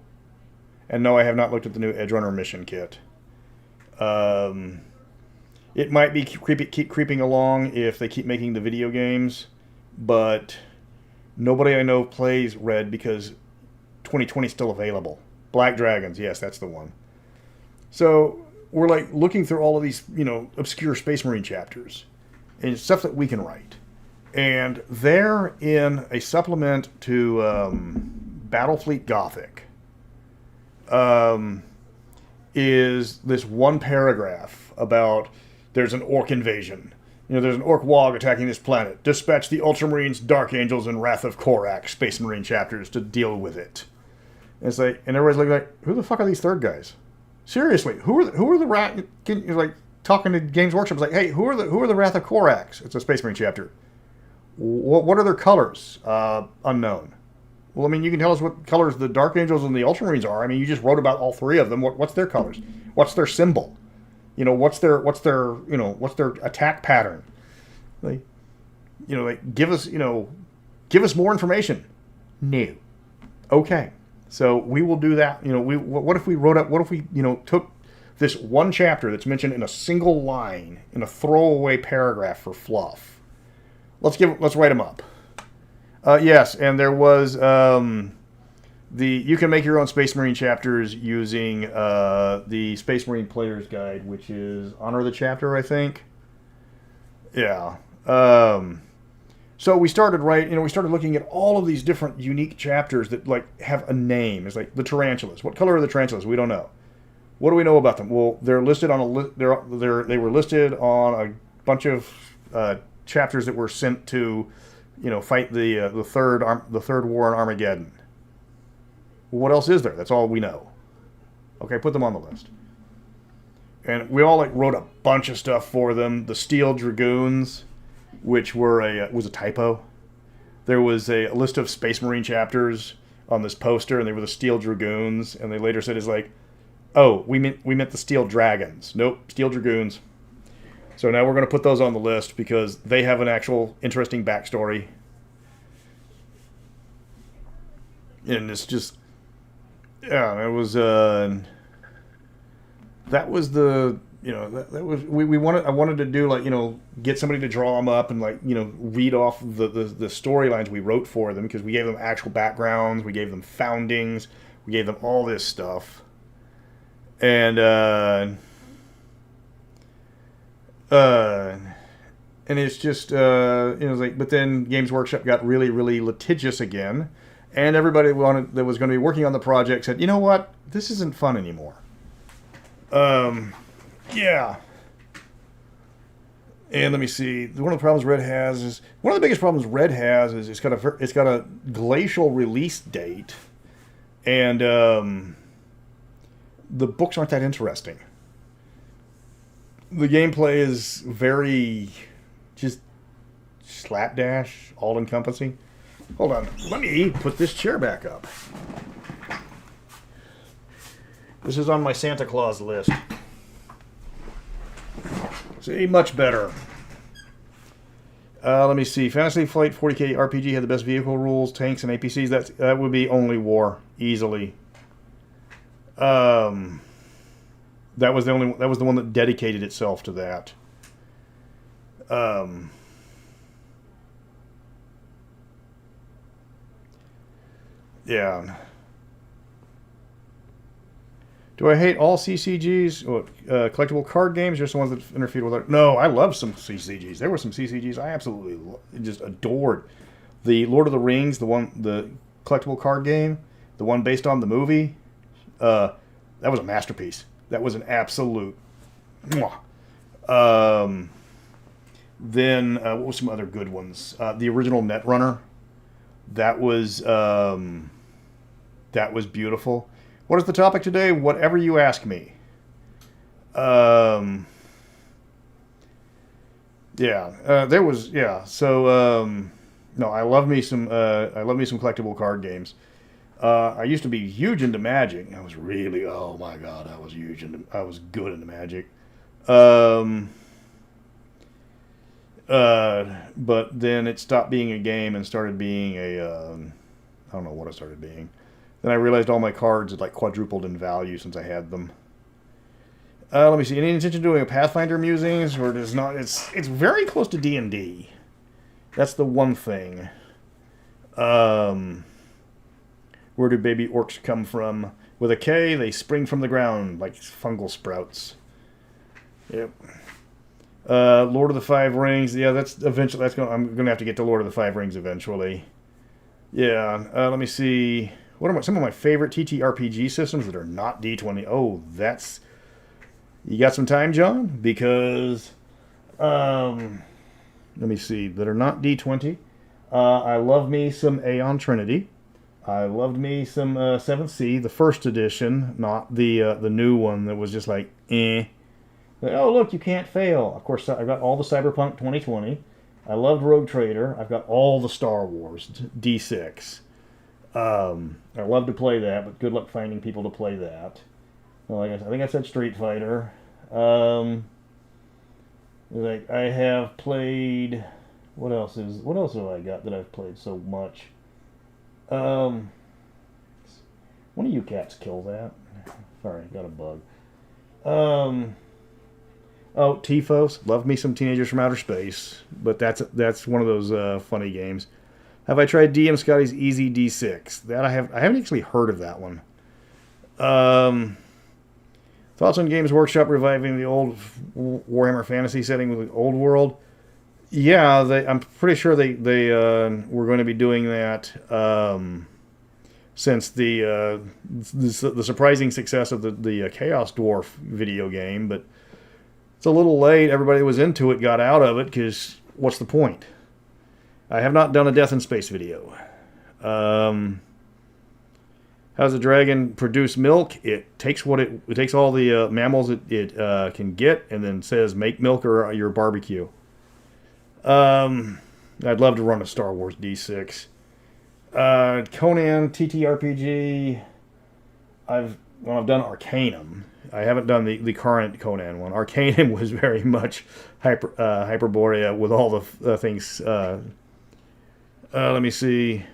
[SPEAKER 1] And no, I have not looked at the new Edge Runner mission kit. It might be keep creeping along if they keep making the video games, but nobody I know plays Red because 2020 is still available. Black Dragons, yes, that's the one. So we're like looking through all of these, obscure Space Marine chapters and stuff that we can write. And they're in a supplement to Battlefleet Gothic. Is this one paragraph about there's an orc invasion. There's an orc wog attacking this planet. Dispatch the Ultramarines, Dark Angels, and Wrath of Korak Space Marine chapters to deal with it. And it's like, and everybody's like, who the fuck are these third guys? Seriously, who are the rat? Like talking to Games Workshop, like, hey, who are the Wrath of Koraks? It's a Space Marine chapter. What are their colors? Unknown. Well, I mean, you can tell us what colors the Dark Angels and the Ultramarines are. I mean, you just wrote about all 3 of them. What's their colors? What's their symbol? What's their attack pattern? Like, give us more information. No. Okay. So we will do that. What if we took this one chapter that's mentioned in a single line in a throwaway paragraph for fluff? Let's write them up. Yes, and there was you can make your own Space Marine chapters using the Space Marine Player's Guide, which is Honor the Chapter, I think. Yeah. So we started we started looking at all of these different unique chapters that like have a name. It's like the tarantulas. What color are the tarantulas? We don't know. What do we know about them? Well, they're listed on they were listed on a bunch of chapters that were sent to, fight the third war in Armageddon. Well, what else is there? That's all we know. Okay, put them on the list. And we all wrote a bunch of stuff for them. The Steel Dragoons, which was a typo. There was a list of Space Marine chapters on this poster, and they were the Steel Dragoons. And they later said, "Oh, we meant the Steel Dragons." Nope, Steel Dragoons. So now we're going to put those on the list because they have an actual interesting backstory. And it's just, yeah, it was. That was the, that was we wanted. I wanted to do get somebody to draw them up and read off the storylines we wrote for them, because we gave them actual backgrounds, we gave them foundings, we gave them all this stuff, and it's just but then Games Workshop got really, really litigious again, and everybody that was going to be working on the project said, "You know what? This isn't fun anymore." Yeah. And let me see. One of the biggest problems Red has is it's got a glacial release date, and the books aren't that interesting. The gameplay is very just slapdash, all encompassing. Hold on. Let me put this chair back up. This is on my Santa Claus list. See, much better. Let me see. Fantasy Flight 40K RPG had the best vehicle rules, tanks, and APCs. That would be Only War, easily. That was the one that dedicated itself to that. Yeah. Do I hate all CCGs? Collectible card games? Just the ones that interfered with it? No, I love some CCGs. There were some CCGs I absolutely just adored. The Lord of the Rings, the collectible card game, the one based on the movie, that was a masterpiece. That was an absolute. Then what were some other good ones? The original Netrunner. That was beautiful. What is the topic today? Whatever you ask me. So no, I love me some collectible card games. I used to be huge into Magic. I was really, oh my god, I was good into Magic. But then it stopped being a game and started being I don't know what it started being. Then I realized all my cards had quadrupled in value since I had them. Let me see. Any intention of doing a Pathfinder Musings, or does not? It's very close to D&D. That's the one thing. Where do baby orcs come from? With a K, they spring from the ground like fungal sprouts. Yep. Lord of the Five Rings. Yeah, I'm gonna have to get to Lord of the Five Rings eventually. Yeah. Let me see. What are some of my favorite TTRPG systems that are not D20? Oh, you got some time, John? Because, let me see, that are not D20. I love me some Aeon Trinity. I loved me some 7th Sea, the first edition, not the new one that was just eh. Oh, look, you can't fail. Of course, I've got all the Cyberpunk 2020. I loved Rogue Trader. I've got all the Star Wars D6. I love to play that, but good luck finding people to play that. Well, I think I said Street Fighter. I have played. What else have I got that I've played so much? One of you cats kill that. Sorry, got a bug. Tifos. Love me some Teenagers from Outer Space, but that's one of those funny games. Have I tried DM Scotty's Easy D6? I haven't actually heard of that one. Thoughts on Games Workshop reviving the old Warhammer Fantasy setting with the old world? Yeah, I'm pretty sure they were going to be doing that since the surprising success of the Chaos Dwarf video game, but it's a little late. Everybody was into it, got out of it because what's the point? I have not done a Death in Space video. How does a dragon produce milk? It takes it takes all the mammals it can get, and then says make milk or your barbecue. I'd love to run a Star Wars D6. Conan TTRPG. I've done Arcanum. I haven't done the current Conan one. Arcanum was very much Hyperborea with all the things. Let me see.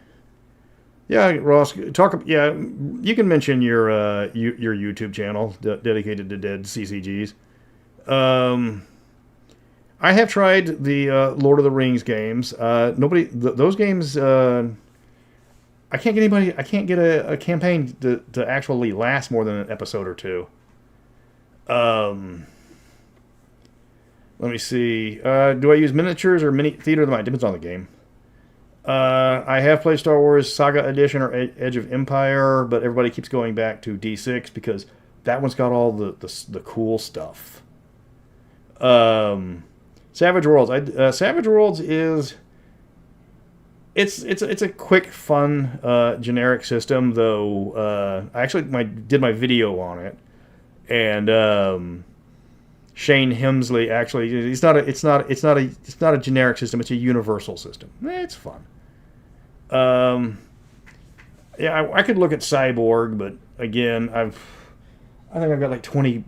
[SPEAKER 1] Yeah, Ross, talk. Yeah, you can mention your YouTube channel dedicated to dead CCGs. I have tried the Lord of the Rings games. Those games. I can't get anybody. I can't get a campaign to actually last more than an episode or two. Let me see. Do I use miniatures or mini theater of the mind? Depends on the game. I have played Star Wars Saga Edition or Edge of Empire, but everybody keeps going back to D6 because that one's got all the cool stuff. Savage Worlds. Savage Worlds is it's a quick, fun, generic system. Though I actually did my video on it, and Shane Hemsley actually it's not a generic system. It's a universal system. It's fun. Yeah, I could look at Cyborg, but again, I think I've got like 20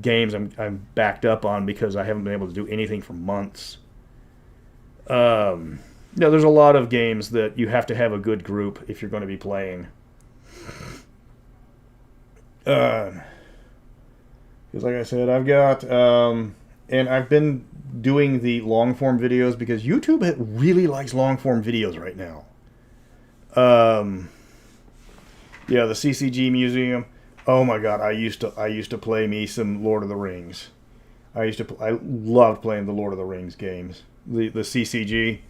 [SPEAKER 1] games I'm backed up on because I haven't been able to do anything for months. There's a lot of games that you have to have a good group if you're going to be playing. Because like I said, I've got, and I've been doing the long form videos because YouTube really likes long form videos right now. Yeah, the CCG Museum. Oh my God, I used to play me some Lord of the Rings. I loved playing the Lord of the Rings games. The CCG.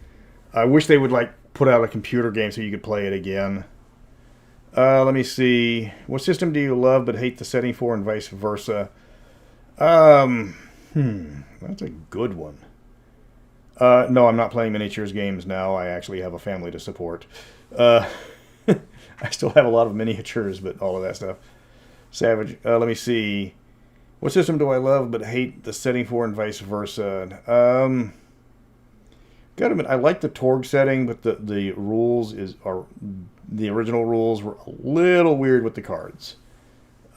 [SPEAKER 1] I wish they would put out a computer game so you could play it again. Let me see. What system do you love but hate the setting for, and vice versa? That's a good one. No, I'm not playing miniatures games now. I actually have a family to support. I still have a lot of miniatures, but all of that stuff. Savage. Let me see. What system do I love but hate the setting for, and vice versa? Gotta admit, I like the Torg setting, but the rules are the original rules were a little weird with the cards.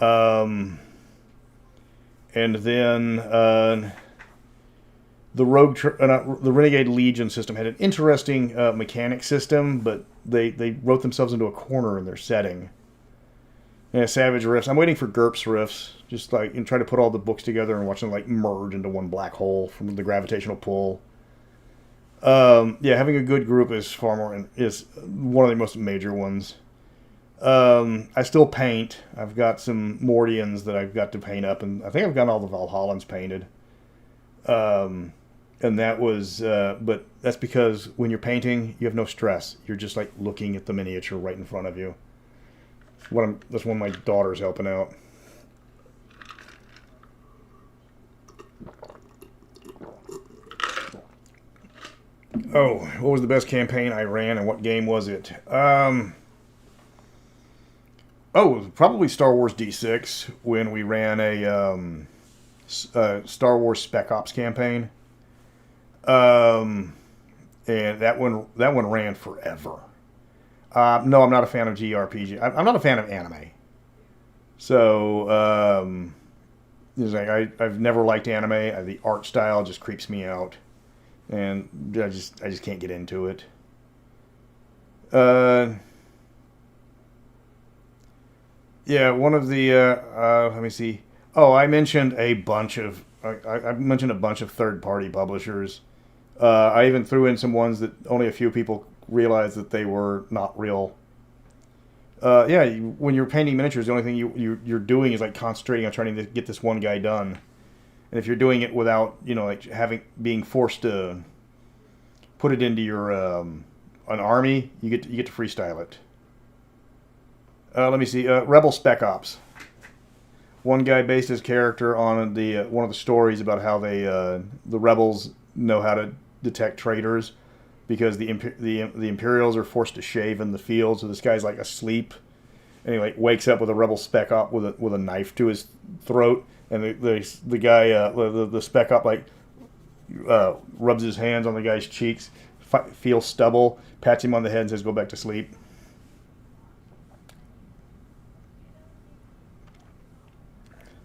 [SPEAKER 1] And then the Renegade Legion system had an interesting mechanic system, but they wrote themselves into a corner in their setting. Yeah, Savage Rifts. I'm waiting for GURPS Rifts, just and try to put all the books together and watch them merge into one black hole from the gravitational pull. Yeah, having a good group is is one of the most major ones. I still paint. I've got some Mordians that I've got to paint up, and I think I've got all the Valhallans painted. And that was, but that's because when you're painting, you have no stress. You're just looking at the miniature right in front of you. That's one of my daughters helping out. Oh, what was the best campaign I ran, and what game was it? It was probably Star Wars D6 when we ran a Star Wars Spec Ops campaign. And that one ran forever. No, I'm not a fan of JRPG. I'm not a fan of anime. So I've never liked anime. The art style just creeps me out. And I just can't get into it. Yeah, one of the let me see. Oh, I mentioned a bunch of third-party publishers. I even threw in some ones that only a few people realized that they were not real. Yeah, when you're painting miniatures, the only thing you're doing is concentrating on trying to get this one guy done. And if you're doing it without, being forced to put it into your an army, you get to freestyle it. Let me see. Rebel Spec Ops. One guy based his character on one of the stories about how the rebels know how to detect traitors, because the Imperials are forced to shave in the field. So this guy's like asleep, and he like wakes up with a rebel spec op with a knife to his throat, and the guy the spec op like rubs his hands on the guy's cheeks, feels stubble, pats him on the head, and says, "Go back to sleep."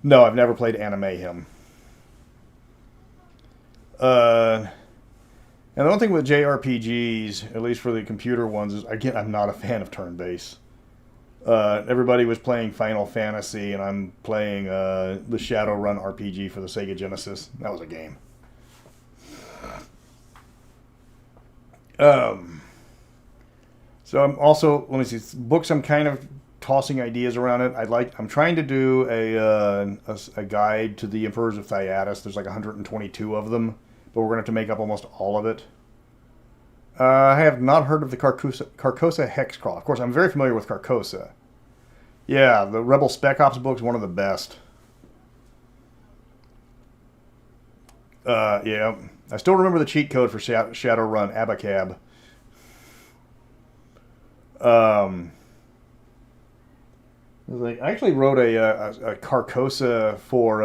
[SPEAKER 1] No, I've never played Anime him. And the one thing with JRPGs, at least for the computer ones, is again I'm not a fan of turn-based. Everybody was playing Final Fantasy, and I'm playing the Shadowrun RPG for the Sega Genesis. That was a game. So I'm also, let me see, books. I'm kind of tossing ideas around it. I'm trying to do a guide to the Emperors of Thyatis. There's like 122 of them, but we're going to have to make up almost all of it. I have not heard of the Carcosa Hexcrawl. Of course, I'm very familiar with Carcosa. Yeah, the Rebel Spec Ops book's one of the best. Yeah. I still remember the cheat code for Shadowrun, Abacab. I actually wrote a Carcosa for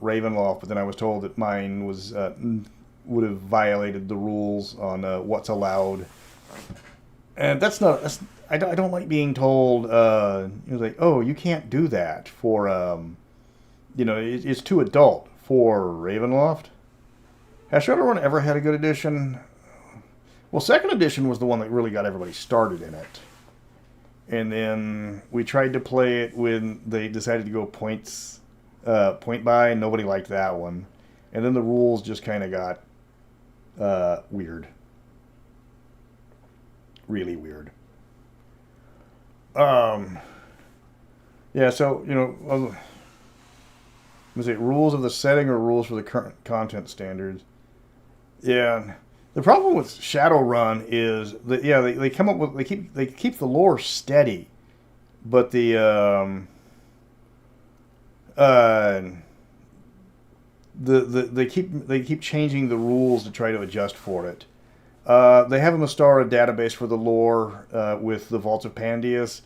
[SPEAKER 1] Ravenloft, but then I was told that mine would have violated the rules on what's allowed, and I don't like being told. It was like, oh, you can't do that for it's too adult for Ravenloft. Has Shadowrun ever had a good edition? Well, second edition was the one that really got everybody started in it. And then we tried to play it when they decided to go point buy, and nobody liked that one. And then the rules just kind of got weird. Really weird. Yeah, so, was it rules of the setting or rules for the current content standards? Yeah. The problem with Shadowrun is that they come up with they keep the lore steady, but they keep changing the rules to try to adjust for it. They have a Mystara database for the lore with the Vaults of Pandius,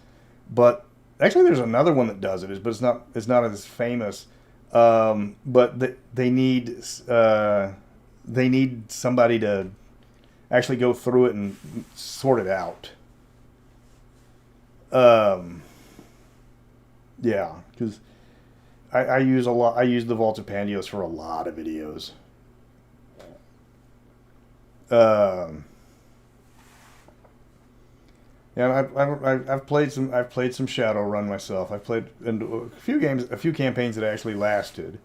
[SPEAKER 1] but actually there's another one that does it, but it's not as famous. But they need somebody to actually go through it and sort it out. Yeah, because I use the Vault of Pandios for a lot of videos. Yeah, I've played some Shadowrun myself. I've played in a few campaigns that actually lasted.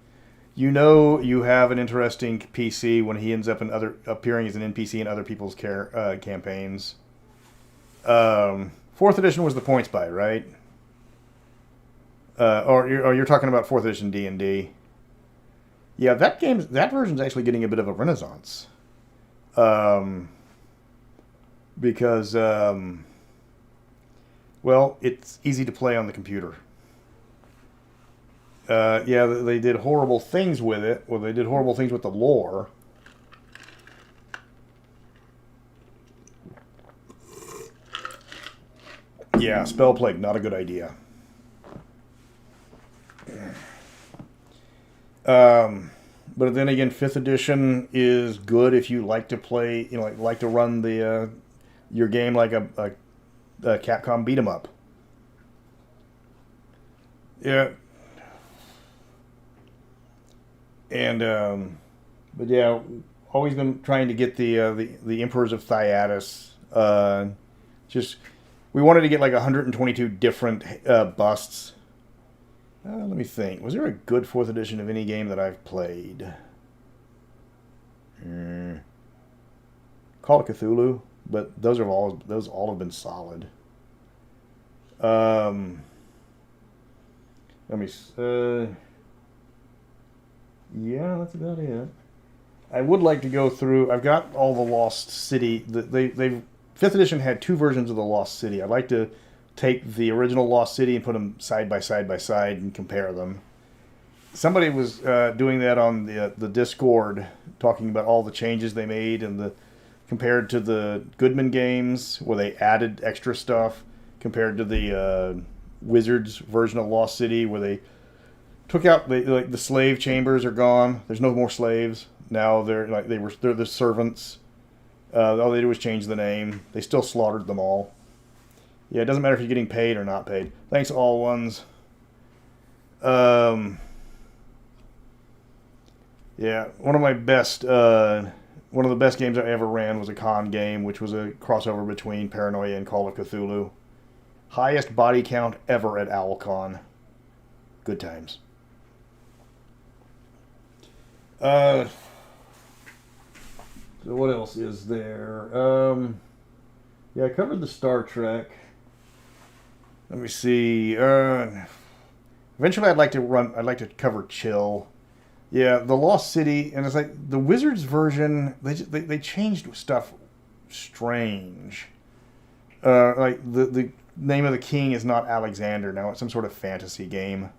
[SPEAKER 1] You have an interesting PC when he ends up appearing as an NPC in other people's campaigns. Fourth edition was the points buy, right? Or you're talking about fourth edition D&D. Yeah, that version's actually getting a bit of a renaissance. Because well, it's easy to play on the computer. Yeah, they did horrible things with it. Well, they did horrible things with the lore. Yeah, Spell Plague, not a good idea. But then again, 5th edition is good if you like to play, like to run your game like a Capcom beat 'em up. Yeah. And but yeah, always been trying to get the Emperors of Thyatis. We wanted to get like 122 different busts. Let me think. Was there a good 4th edition of any game that I've played? Call of Cthulhu, but those all have been solid. Let me. Yeah, that's about it. I would like to go through. I've got all the Lost City. They've 5th edition had 2 versions of the Lost City. I'd like to take the original Lost City and put them side by side and compare them. Somebody was doing that on the Discord, talking about all the changes they made and compared to the Goodman games where they added extra stuff, compared to the Wizards version of Lost City where they took out the slave chambers are gone. There's no more slaves now. They're the servants. All they do is change the name. They still slaughtered them all. Yeah, it doesn't matter if you're getting paid or not paid. Thanks, all ones. Yeah, one of the best games I ever ran was a con game, which was a crossover between Paranoia and Call of Cthulhu. Highest body count ever at OwlCon. Good times. So what else is there? Yeah, I covered the Star Trek. Let me see. Eventually, I'd like to cover Chill. Yeah, the Lost City, and it's like the Wizards version. They changed stuff strange. Like the name of the king is not Alexander now; it's some sort of fantasy game.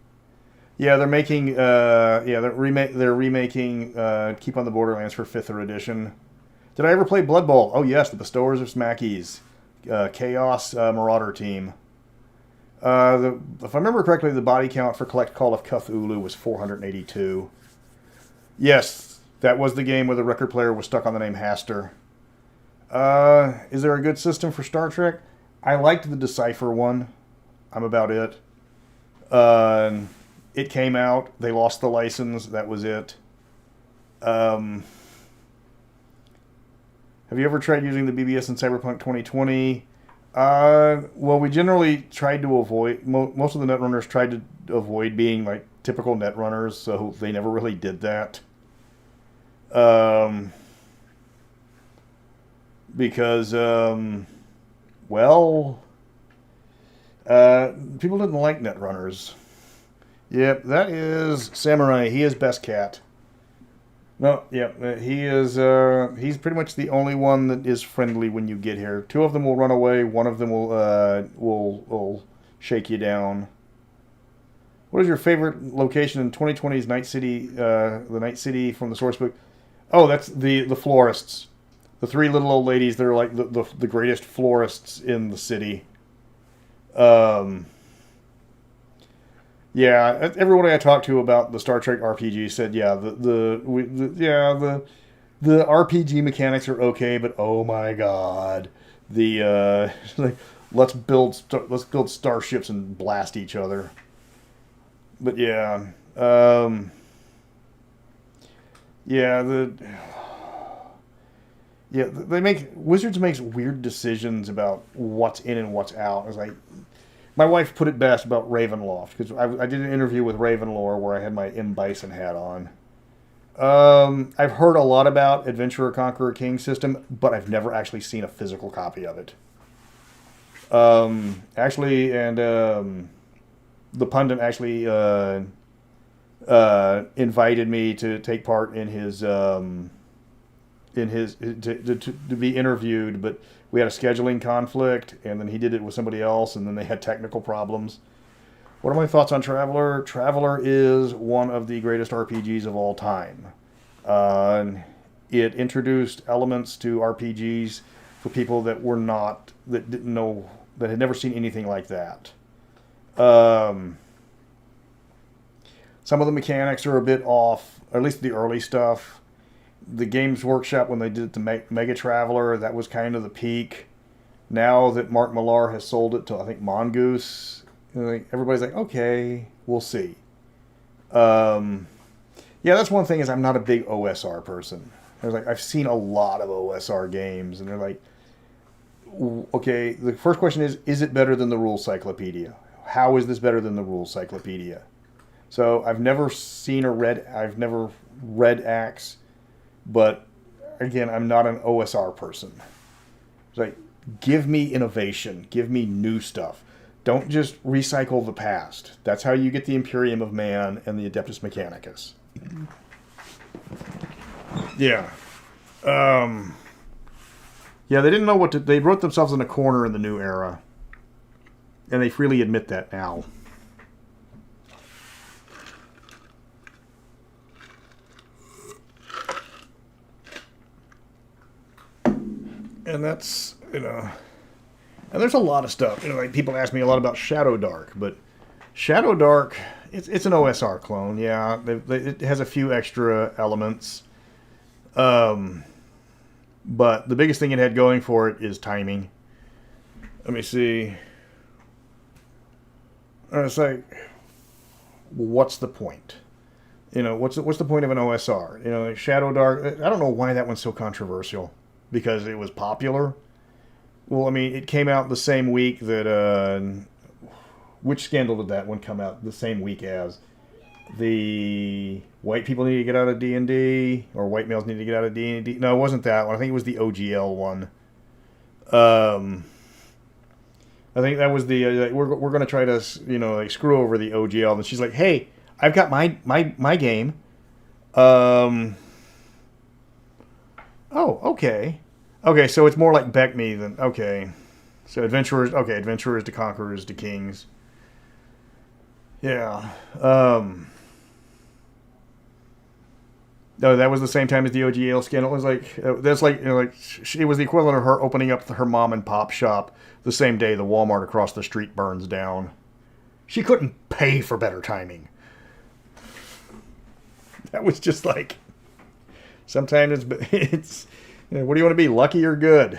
[SPEAKER 1] Yeah, they're making. They're remaking Keep on the Borderlands for 5th edition. Did I ever play Blood Bowl? Oh yes, the Bestowers of Smackies, Chaos Marauder team. If I remember correctly, the body count for Collect Call of Cthulhu was 482. Yes, that was the game where the record player was stuck on the name Haster. Is there a good system for Star Trek? I liked the Decipher one. I'm about it. It came out. They lost the license. That was it. Have you ever tried using the BBS in Cyberpunk 2020? Well, we generally tried to avoid... most of the netrunners tried to avoid being like typical netrunners, so they never really did that. Because, people didn't like netrunners. Yep, that is Samurai. He is best cat. No, yeah, he is. He's pretty much the only one that is friendly when you get here. 2 of them will run away. 1 of them will shake you down. What is your favorite location in 2020's Night City? The Night City from the source book. Oh, that's the florists. The 3 little old ladies. They're like the greatest florists in the city. Yeah, everyone I talked to about the Star Trek RPG said, yeah, the RPG mechanics are okay, but oh my god, like let's build starships and blast each other. But yeah, Wizards makes weird decisions about what's in and what's out. It's like, my wife put it best about Ravenloft, because I did an interview with Ravenlore where I had my M. Bison hat on. I've heard a lot about Adventurer Conqueror King system, but I've never actually seen a physical copy of it. The pundit actually invited me to take part in his to be interviewed, but we had a scheduling conflict, and then he did it with somebody else, and then they had technical problems. What are my thoughts on Traveller? Traveller is one of the greatest RPGs of all time. It introduced elements to RPGs for people that didn't know, that had never seen anything like that. Some of the mechanics are a bit off, or at least the early stuff. The Games Workshop, when they did it to Mega Traveller, that was kind of the peak. Now that Mark Millar has sold it to, I think, Mongoose, everybody's like, okay, we'll see. Yeah, that's one thing, is I'm not a big OSR person. I've seen a lot of OSR games, and they're like, okay, the first question is it better than the Rules Cyclopedia? How is this better than the Rules Cyclopedia? So I've never read Axe. But again, I'm not an OSR person. It's like, give me innovation, give me new stuff. Don't just recycle the past. That's how you get the Imperium of Man and the Adeptus Mechanicus. Yeah. Yeah, they didn't know what to... They wrote themselves in a corner in the new era. And they freely admit that now. And that's, and there's a lot of stuff. Like people ask me a lot about Shadow Dark, but Shadow Dark, it's an OSR clone. Yeah, it has a few extra elements. But the biggest thing it had going for it is timing. Let me see. And it's like, what's the point? What's the point of an OSR? Like Shadow Dark. I don't know why that one's so controversial. Because it was popular. Well, I mean, it came out the same week that. Which Scandal did that one come out the same week as? The white people need to get out of D&D, or white males need to get out of D&D. No, it wasn't that one. I think it was the OGL one. I think that was the we're going to try to like screw over the OGL, and she's like, "Hey, I've got my game." Oh, okay, so it's more like Beck Me than okay. So adventurers to conquerors to kings. Yeah. No, that was the same time as the OGL scandal. It was like that's like it was the equivalent of her opening up her mom and pop shop the same day the Walmart across the street burns down. She couldn't pay for better timing. That was just like sometimes it's what do you want to be, lucky or good?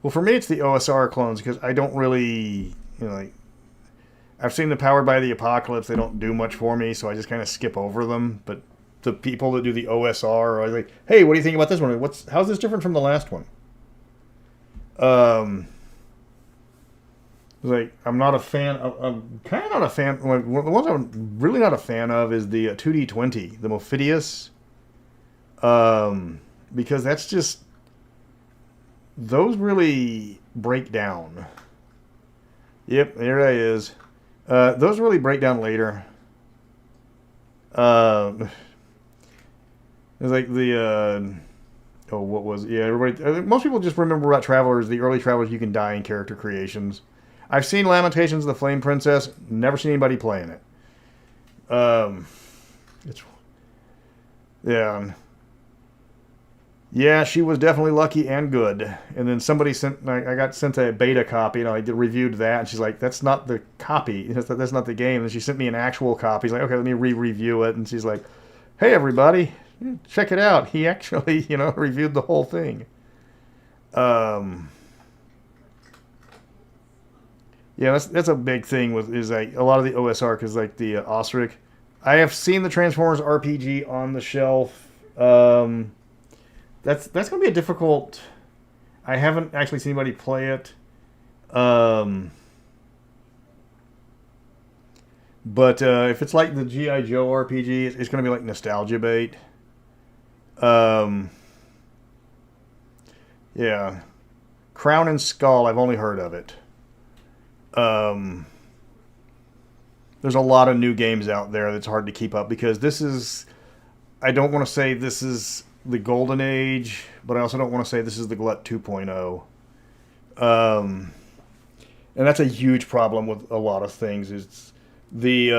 [SPEAKER 1] Well, for me, it's the OSR clones because I don't really like. I've seen the Powered by the Apocalypse. They don't do much for me, so I just kind of skip over them. But the people that do the OSR are like, "Hey, what do you think about this one? How's this different from the last one?" Like I'm not a fan. I'm kind of not a fan. Like, the ones I'm really not a fan of is the 2D20, the Mophidius, because that's just those really break down. Yep, there it is. Those really break down later. It's like the what was it? Yeah, everybody. Most people just remember about Travelers, the early Travelers. You can die in character creations. I've seen Lamentations of the Flame Princess. Never seen anybody playing it. It's yeah. Yeah, she was definitely lucky and good. And then somebody I got sent a beta copy, I reviewed that, and she's like, that's not the copy. That's not the game. And she sent me an actual copy. She's like, okay, let me re-review it. And she's like, hey, everybody, check it out. He actually, reviewed the whole thing. Yeah, that's a big thing is like a lot of the OSR, because like the Osric. I have seen the Transformers RPG on the shelf. That's going to be a difficult. I haven't actually seen anybody play it. But if it's like the G.I. Joe RPG, it's going to be like nostalgia bait. Yeah. Crown and Skull, I've only heard of it. There's a lot of new games out there that's hard to keep up because this is. I don't want to say this is the golden age, but I also don't want to say this is the Glut 2.0. And that's a huge problem with a lot of things. It's like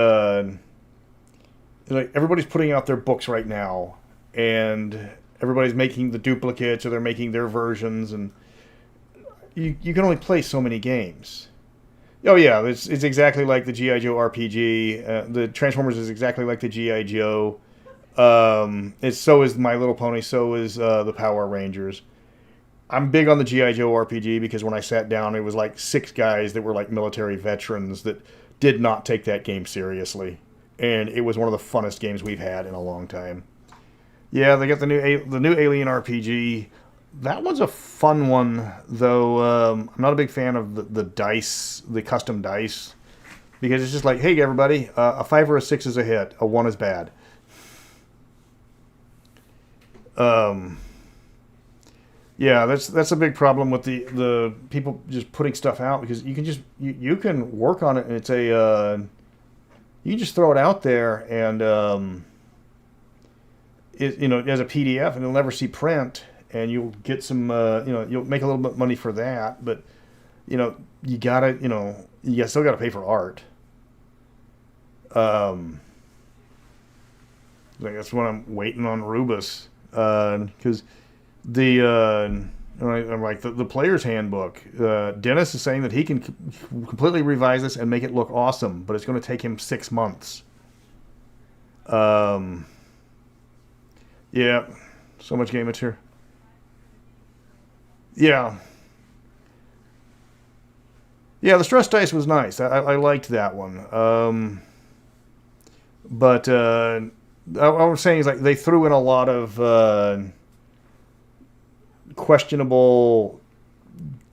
[SPEAKER 1] everybody's putting out their books right now, and everybody's making the duplicates, or they're making their versions, and you can only play so many games. Oh yeah, it's exactly like the G.I. Joe RPG. The Transformers is exactly like the G.I. Joe. So is My Little Pony, so is the Power Rangers. I'm big on the G.I. Joe RPG because when I sat down, it was like 6 guys that were like military veterans that did not take that game seriously. And it was one of the funnest games we've had in a long time. Yeah, they got the new Alien RPG. That one's a fun one, though. I'm not a big fan of the dice, the custom dice, because it's just like, hey, everybody, a 5 or a 6 is a hit, a 1 is bad. Yeah, that's a big problem with the people just putting stuff out, because you can just you can work on it, and it's you just throw it out there, and as a PDF, and you'll never see print, and you'll get some you'll make a little bit of money for that, but you gotta you still gotta pay for art. Like, that's what I'm waiting on Rubus. Because the like the player's handbook, Dennis is saying that he can completely revise this and make it look awesome, but it's going to take him 6 months. Yeah, so much game material. Yeah, yeah. The stress dice was nice. I liked that one. But I was saying is like they threw in a lot of questionable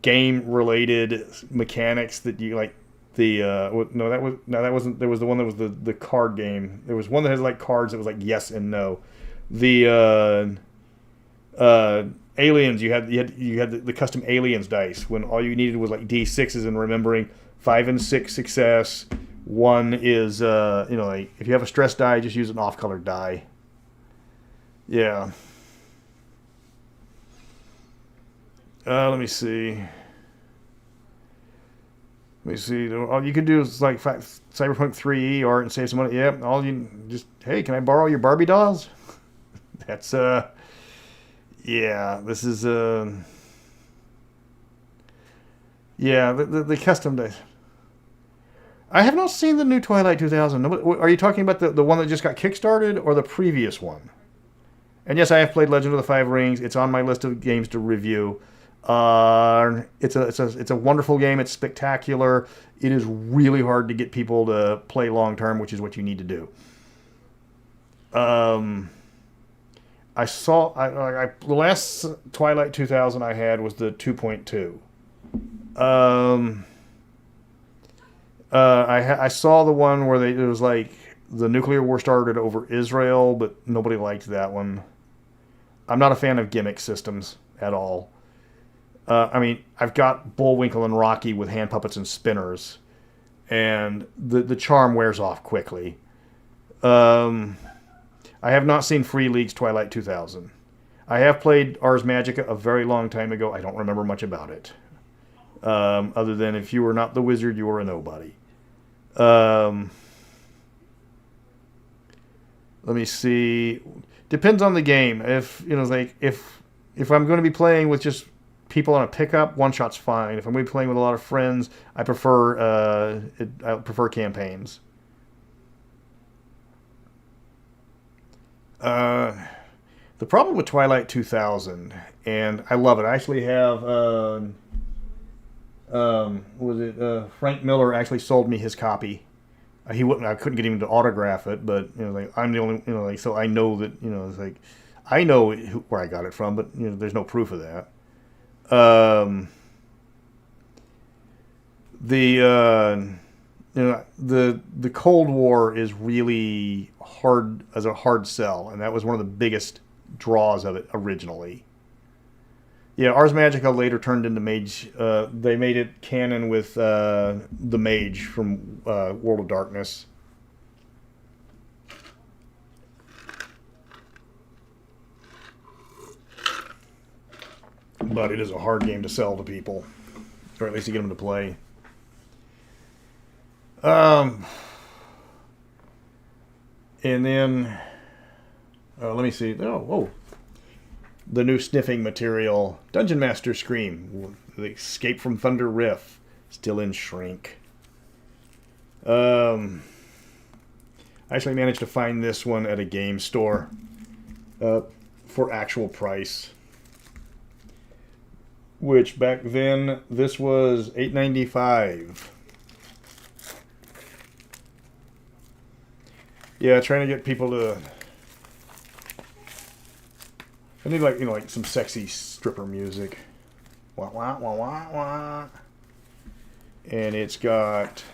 [SPEAKER 1] game related mechanics that you like. The that wasn't, there was the one that was the card game. There was one that has like cards that was like yes and no. The aliens, you had the custom aliens dice when all you needed was like D6s, and remembering 5 and 6 success. One is like if you have a stress die, just use an off-colored die. Yeah. Let me see. All you could do is like Cyberpunk 3E art and save some money. Yep. All you just, hey, can I borrow your Barbie dolls? That's yeah. This is yeah. The custom dice. I have not seen the new Twilight 2000. Are you talking about the one that just got kickstarted or the previous one? And yes, I have played Legend of the Five Rings. It's on my list of games to review. It's a wonderful game. It's spectacular. It is really hard to get people to play long term, which is what you need to do. The last Twilight 2000 I had was the 2.2. I saw the one where it was like the nuclear war started over Israel, but nobody liked that one. I'm not a fan of gimmick systems at all. I mean, I've got Bullwinkle and Rocky with hand puppets and spinners, and the charm wears off quickly. I have not seen Free League's Twilight 2000. I have played Ars Magica a very long time ago. I don't remember much about it. Other than if you were not the wizard, you were a nobody. Let me see. Depends on the game. If I'm going to be playing with just people on a pickup, one shot's fine. If I'm going to be playing with a lot of friends, I prefer campaigns. The problem with Twilight 2000, and I love it. I actually have Frank Miller actually sold me his copy. He wouldn't. I couldn't get him to autograph it, but I'm the only. So I know that it's like I know where I got it from, but there's no proof of that. The Cold War is really hard as a hard sell, and that was one of the biggest draws of it originally. Yeah, Ars Magica later turned into Mage. They made it canon with the Mage from World of Darkness. But it is a hard game to sell to people, or at least to get them to play. And then, let me see. Oh, the new sniffing material, Dungeon Master Scream, the Escape from Thunder Rift, still in shrink. I actually managed to find this one at a game store for actual price. Which back then, this was $8.95. Yeah, trying to get people to. I need like some sexy stripper music. Wah wah wah wah wah. And it's got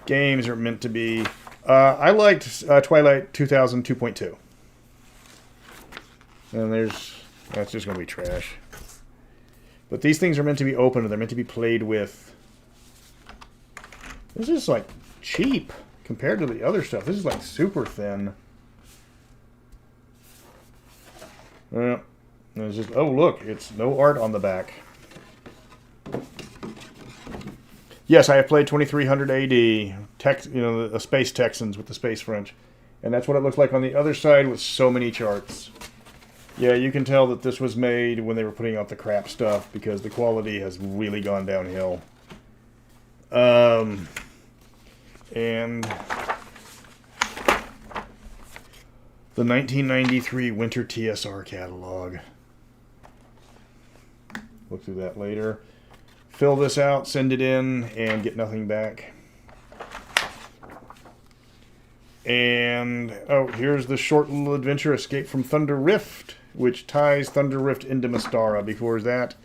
[SPEAKER 1] games are meant to be. I liked Twilight 2000 2.2. And that's just gonna be trash. But these things are meant to be open, and they're meant to be played with. This is like cheap compared to the other stuff. This is like super thin. It's just, oh look, it's no art on the back. Yes, I have played 2300 AD, a Space Texans with the Space French, And that's what it looks like on the other side with so many charts. Yeah, you can tell that this was made when they were putting out the crap stuff because the quality has really gone downhill. And the 1993 Winter TSR catalog. Look through that later. Fill this out, send it in, and get nothing back. And, oh, here's the short little adventure, Escape from Thunder Rift, which ties Thunder Rift into Mystara. Before that,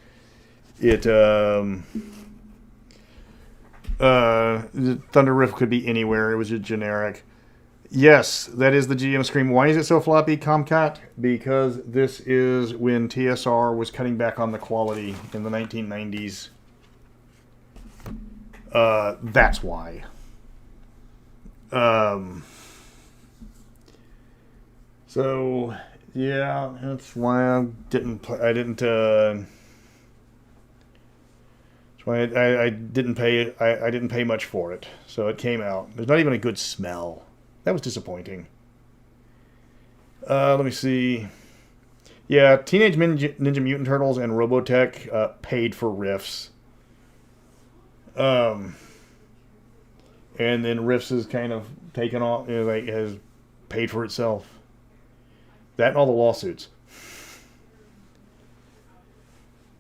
[SPEAKER 1] Thunder Rift could be anywhere. It was just generic. Yes, that is the GM screen. Why is it so floppy, Comcat? Because this is when TSR was cutting back on the quality in the 1990s. That's why. So yeah, that's why I didn't pay much for it. So it came out. There's not even a good smell. That was disappointing. Let me see. Yeah, Teenage Ninja Mutant Turtles and Robotech paid for riffs. And then Riffs is kind of taken off, has paid for itself. That and all the lawsuits.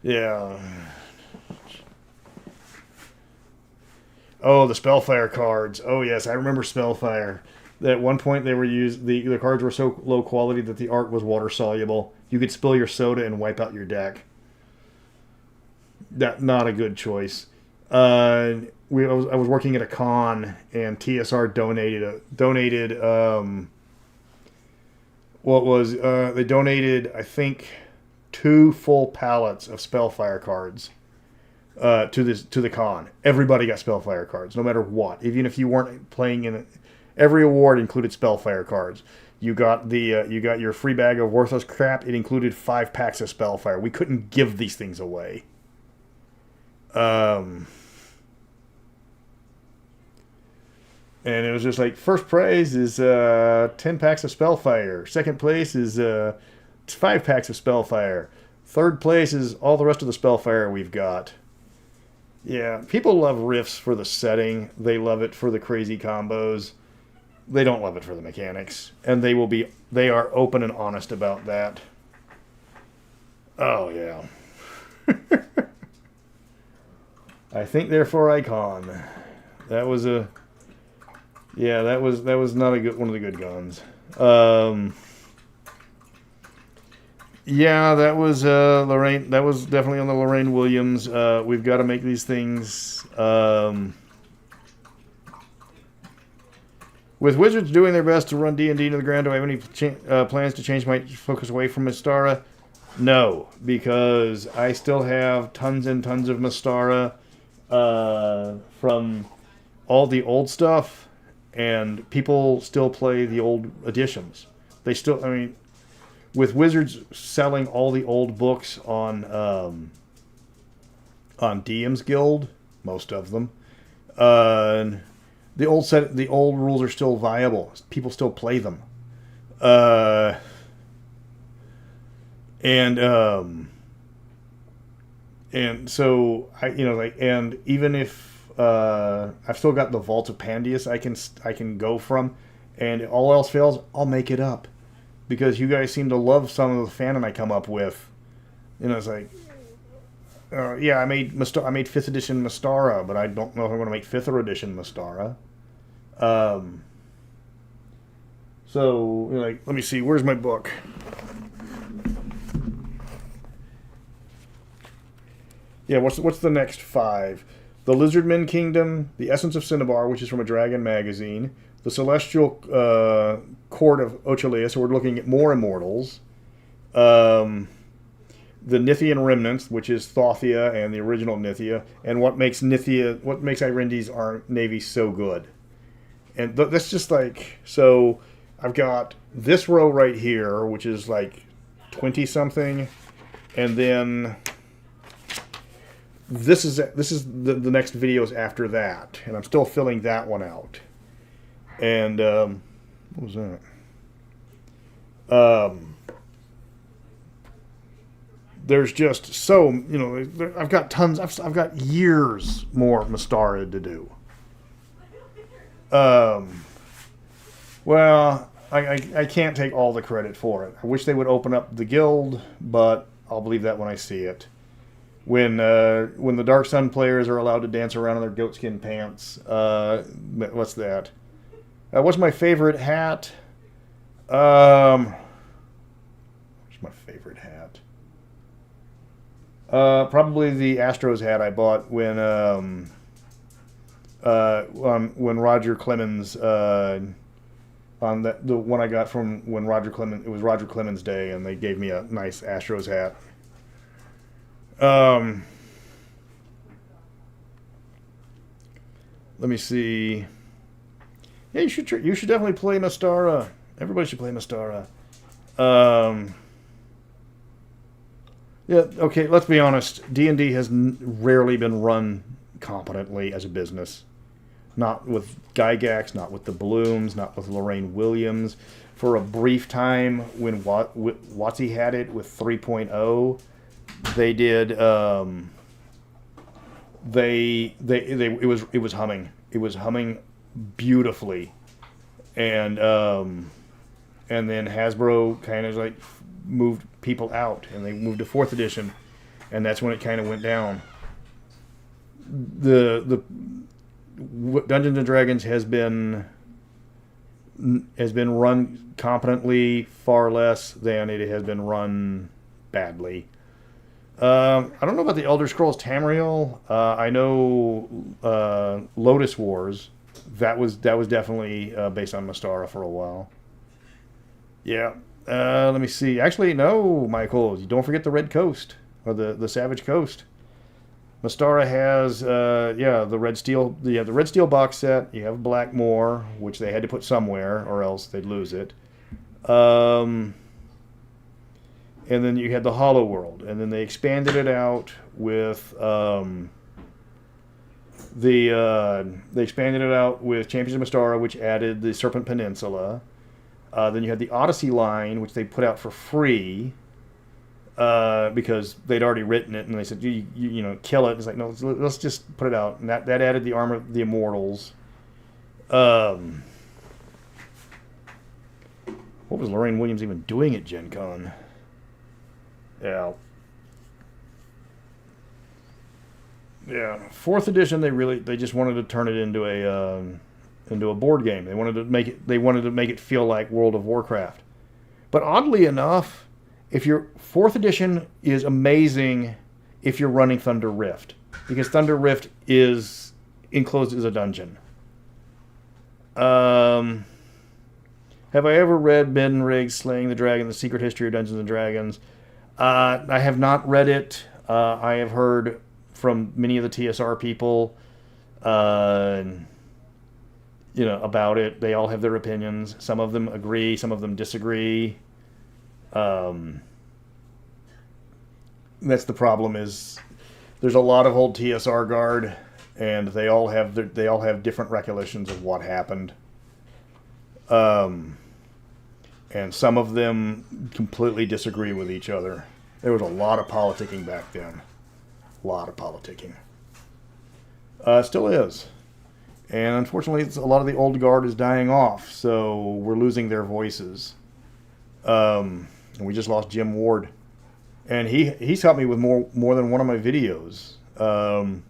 [SPEAKER 1] Yeah. Oh, the Spellfire cards. Oh yes, I remember Spellfire. At one point they were the cards were so low quality that the art was water soluble. You could spill your soda and wipe out your deck. Not a good choice. I was working at a con and TSR donated they donated, I think, 2 full pallets of Spellfire cards to the con. Everybody got Spellfire cards, no matter what. Even if you weren't playing in it, every award included Spellfire cards. You got your free bag of worthless crap. It included 5 packs of Spellfire. We couldn't give these things away. And it was just like, first prize is 10 packs of Spellfire. Second place is 5 packs of Spellfire. Third place is all the rest of the Spellfire we've got. Yeah, people love Riffs for the setting. They love it for the crazy combos. They don't love it for the mechanics. And they are open and honest about that. Oh, yeah. I think, therefore, Icon. That was a... Yeah, that was not one of the good guns. Yeah, that was Lorraine. That was definitely on the Lorraine Williams. We've got to make these things. With Wizards doing their best to run D&D to the ground, do I have any plans to change my focus away from Mystara? No, because I still have tons and tons of Mystara from all the old stuff. And people still play the old editions. They still, I mean, with Wizards selling all the old books on DM's Guild, most of them, the old rules are still viable. People still play them, and so and even if I've still got the Vault of Pandius I can go from, and if all else fails, I'll make it up, because you guys seem to love some of the fanon I come up with. It's like, yeah, I made 5th edition Mystara, but I don't know if I'm going to make 5th edition Mystara. So let me see, where's my book? Yeah, what's the next 5? The Lizardmen Kingdom, The Essence of Cinnabar, which is from a Dragon magazine, The Celestial Court of Ochelius, so we're looking at more immortals, the Nithian Remnants, which is Thothia and the original Nithia, and what makes Irendi's navy so good. And that's just so I've got this row right here, which is 20-something, and then this is the next videos after that, and I'm still filling that one out. And What was that? There's just so, I've got tons, I've got years more Mystara to do. Well, I can't take all the credit for it. I wish they would open up the guild, but I'll believe that when I see it. When the Dark Sun players are allowed to dance around in their goatskin pants, what's that? What's my favorite hat? What's my favorite hat? Probably the Astros hat I bought when Roger Clemens on the one I got from when Roger Clemens, it was Roger Clemens Day, and they gave me a nice Astros hat. Let me see. Yeah, you should definitely play Mystara. Everybody should play Mystara. Yeah, okay, let's be honest. D&D has rarely been run competently as a business. Not with Gygax, not with the Blooms, not with Lorraine Williams. For a brief time when WotC had it with 3.0, they did it was humming. It was humming beautifully. And then Hasbro kind of like moved people out, and they moved to 4th edition, and that's when it kind of went down. The Dungeons and Dragons has been run competently far less than it has been run badly. I don't know about the Elder Scrolls Tamriel. I know Lotus Wars. That was definitely based on Mystara for a while. Yeah. Let me see. Actually, no, Michael. Don't forget the Red Coast, or the Savage Coast. Mystara has, the Red Steel. You have the Red Steel box set. You have Blackmoor, which they had to put somewhere, or else they'd lose it. And then you had the Hollow World, and then they expanded it out with they expanded it out with Champions of Mystara, which added the Serpent Peninsula. Then you had the Odyssey line, which they put out for free because they'd already written it, and they said, you kill it. It's like, no, let's just put it out. And that added the Armor of the Immortals. What was Lorraine Williams even doing at Gen Con? Yeah. Yeah. 4th edition, they just wanted to turn it into a board game. They wanted to make it feel like World of Warcraft. But oddly enough, if your 4th edition is amazing if you're running Thunder Rift, because Thunder Rift is enclosed as a dungeon. Have I ever read Ben Riggs' Slaying the Dragon: The Secret History of Dungeons and Dragons? I have not read it. I have heard from many of the TSR people about it. They all have their opinions. Some of them agree, some of them disagree. That's the problem, is there's a lot of old TSR guard, and they all have different recollections of what happened. And some of them completely disagree with each other. There was a lot of politicking back then. A lot of politicking. Still is. And unfortunately, a lot of the old guard is dying off, so we're losing their voices. And we just lost Jim Ward. And he's helped me with more than one of my videos. I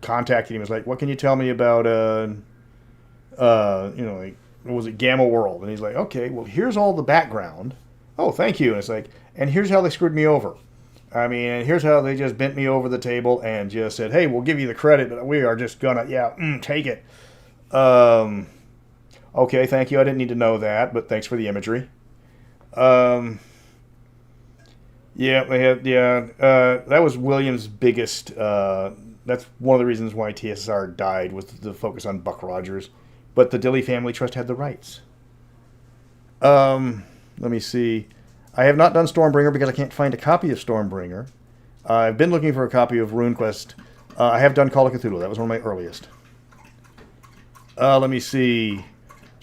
[SPEAKER 1] contacted him. I was like, what can you tell me about, what was it, Gamma World? And he's like, okay, well, here's all the background. Oh, thank you. And it's like, and here's how they screwed me over. I mean, here's how they just bent me over the table and just said, hey, we'll give you the credit, but we are just gonna, take it. Okay, thank you. I didn't need to know that, but thanks for the imagery. That was Williams' biggest, that's one of the reasons why TSR died, was the focus on Buck Rogers. But the Dilly Family Trust had the rights. Let me see. I have not done Stormbringer because I can't find a copy of Stormbringer. I've been looking for a copy of RuneQuest. I have done Call of Cthulhu. That was one of my earliest. Let me see.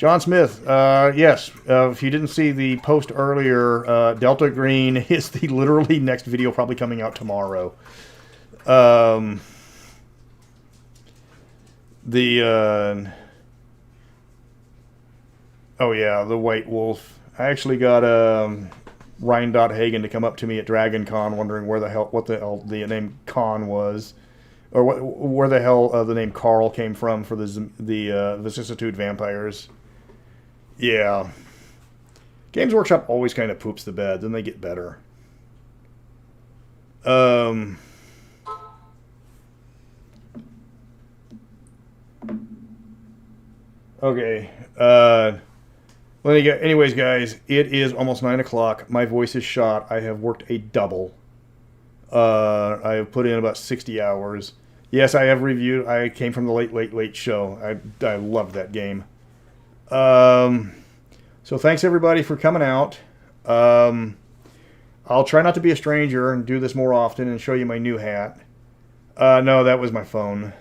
[SPEAKER 1] John Smith, yes. If you didn't see the post earlier, Delta Green is the literally next video probably coming out tomorrow. Oh yeah, the White Wolf. I actually got Ryan Hagen to come up to me at Dragon Con, wondering what the hell the name Con was, or where the hell the name Carl came from for the vicissitude vampires. Yeah, Games Workshop always kind of poops the bed, then they get better. Okay. Anyways, guys, it is almost 9 o'clock. My voice is shot. I have worked a double. I have put in about 60 hours. Yes, I have reviewed. I came from the Late Show. I loved that game. So thanks everybody for coming out. I'll try not to be a stranger and do this more often and show you my new hat. No, that was my phone.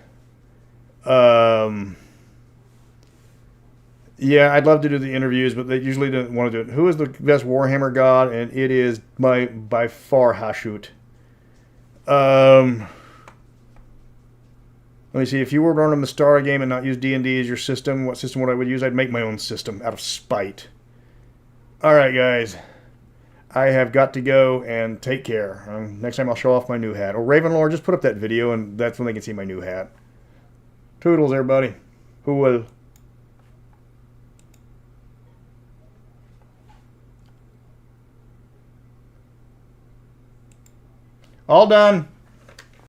[SPEAKER 1] Yeah, I'd love to do the interviews, but they usually don't want to do it. Who is the best Warhammer god? And it is by far Hashut. Let me see. If you were to run a Mystara game and not use D&D as your system, what system would I use? I'd make my own system out of spite. All right, guys. I have got to go, and take care. Next time I'll show off my new hat. Or Ravenlord, just put up that video, and that's when they can see my new hat. Toodles, everybody. Who will? All done.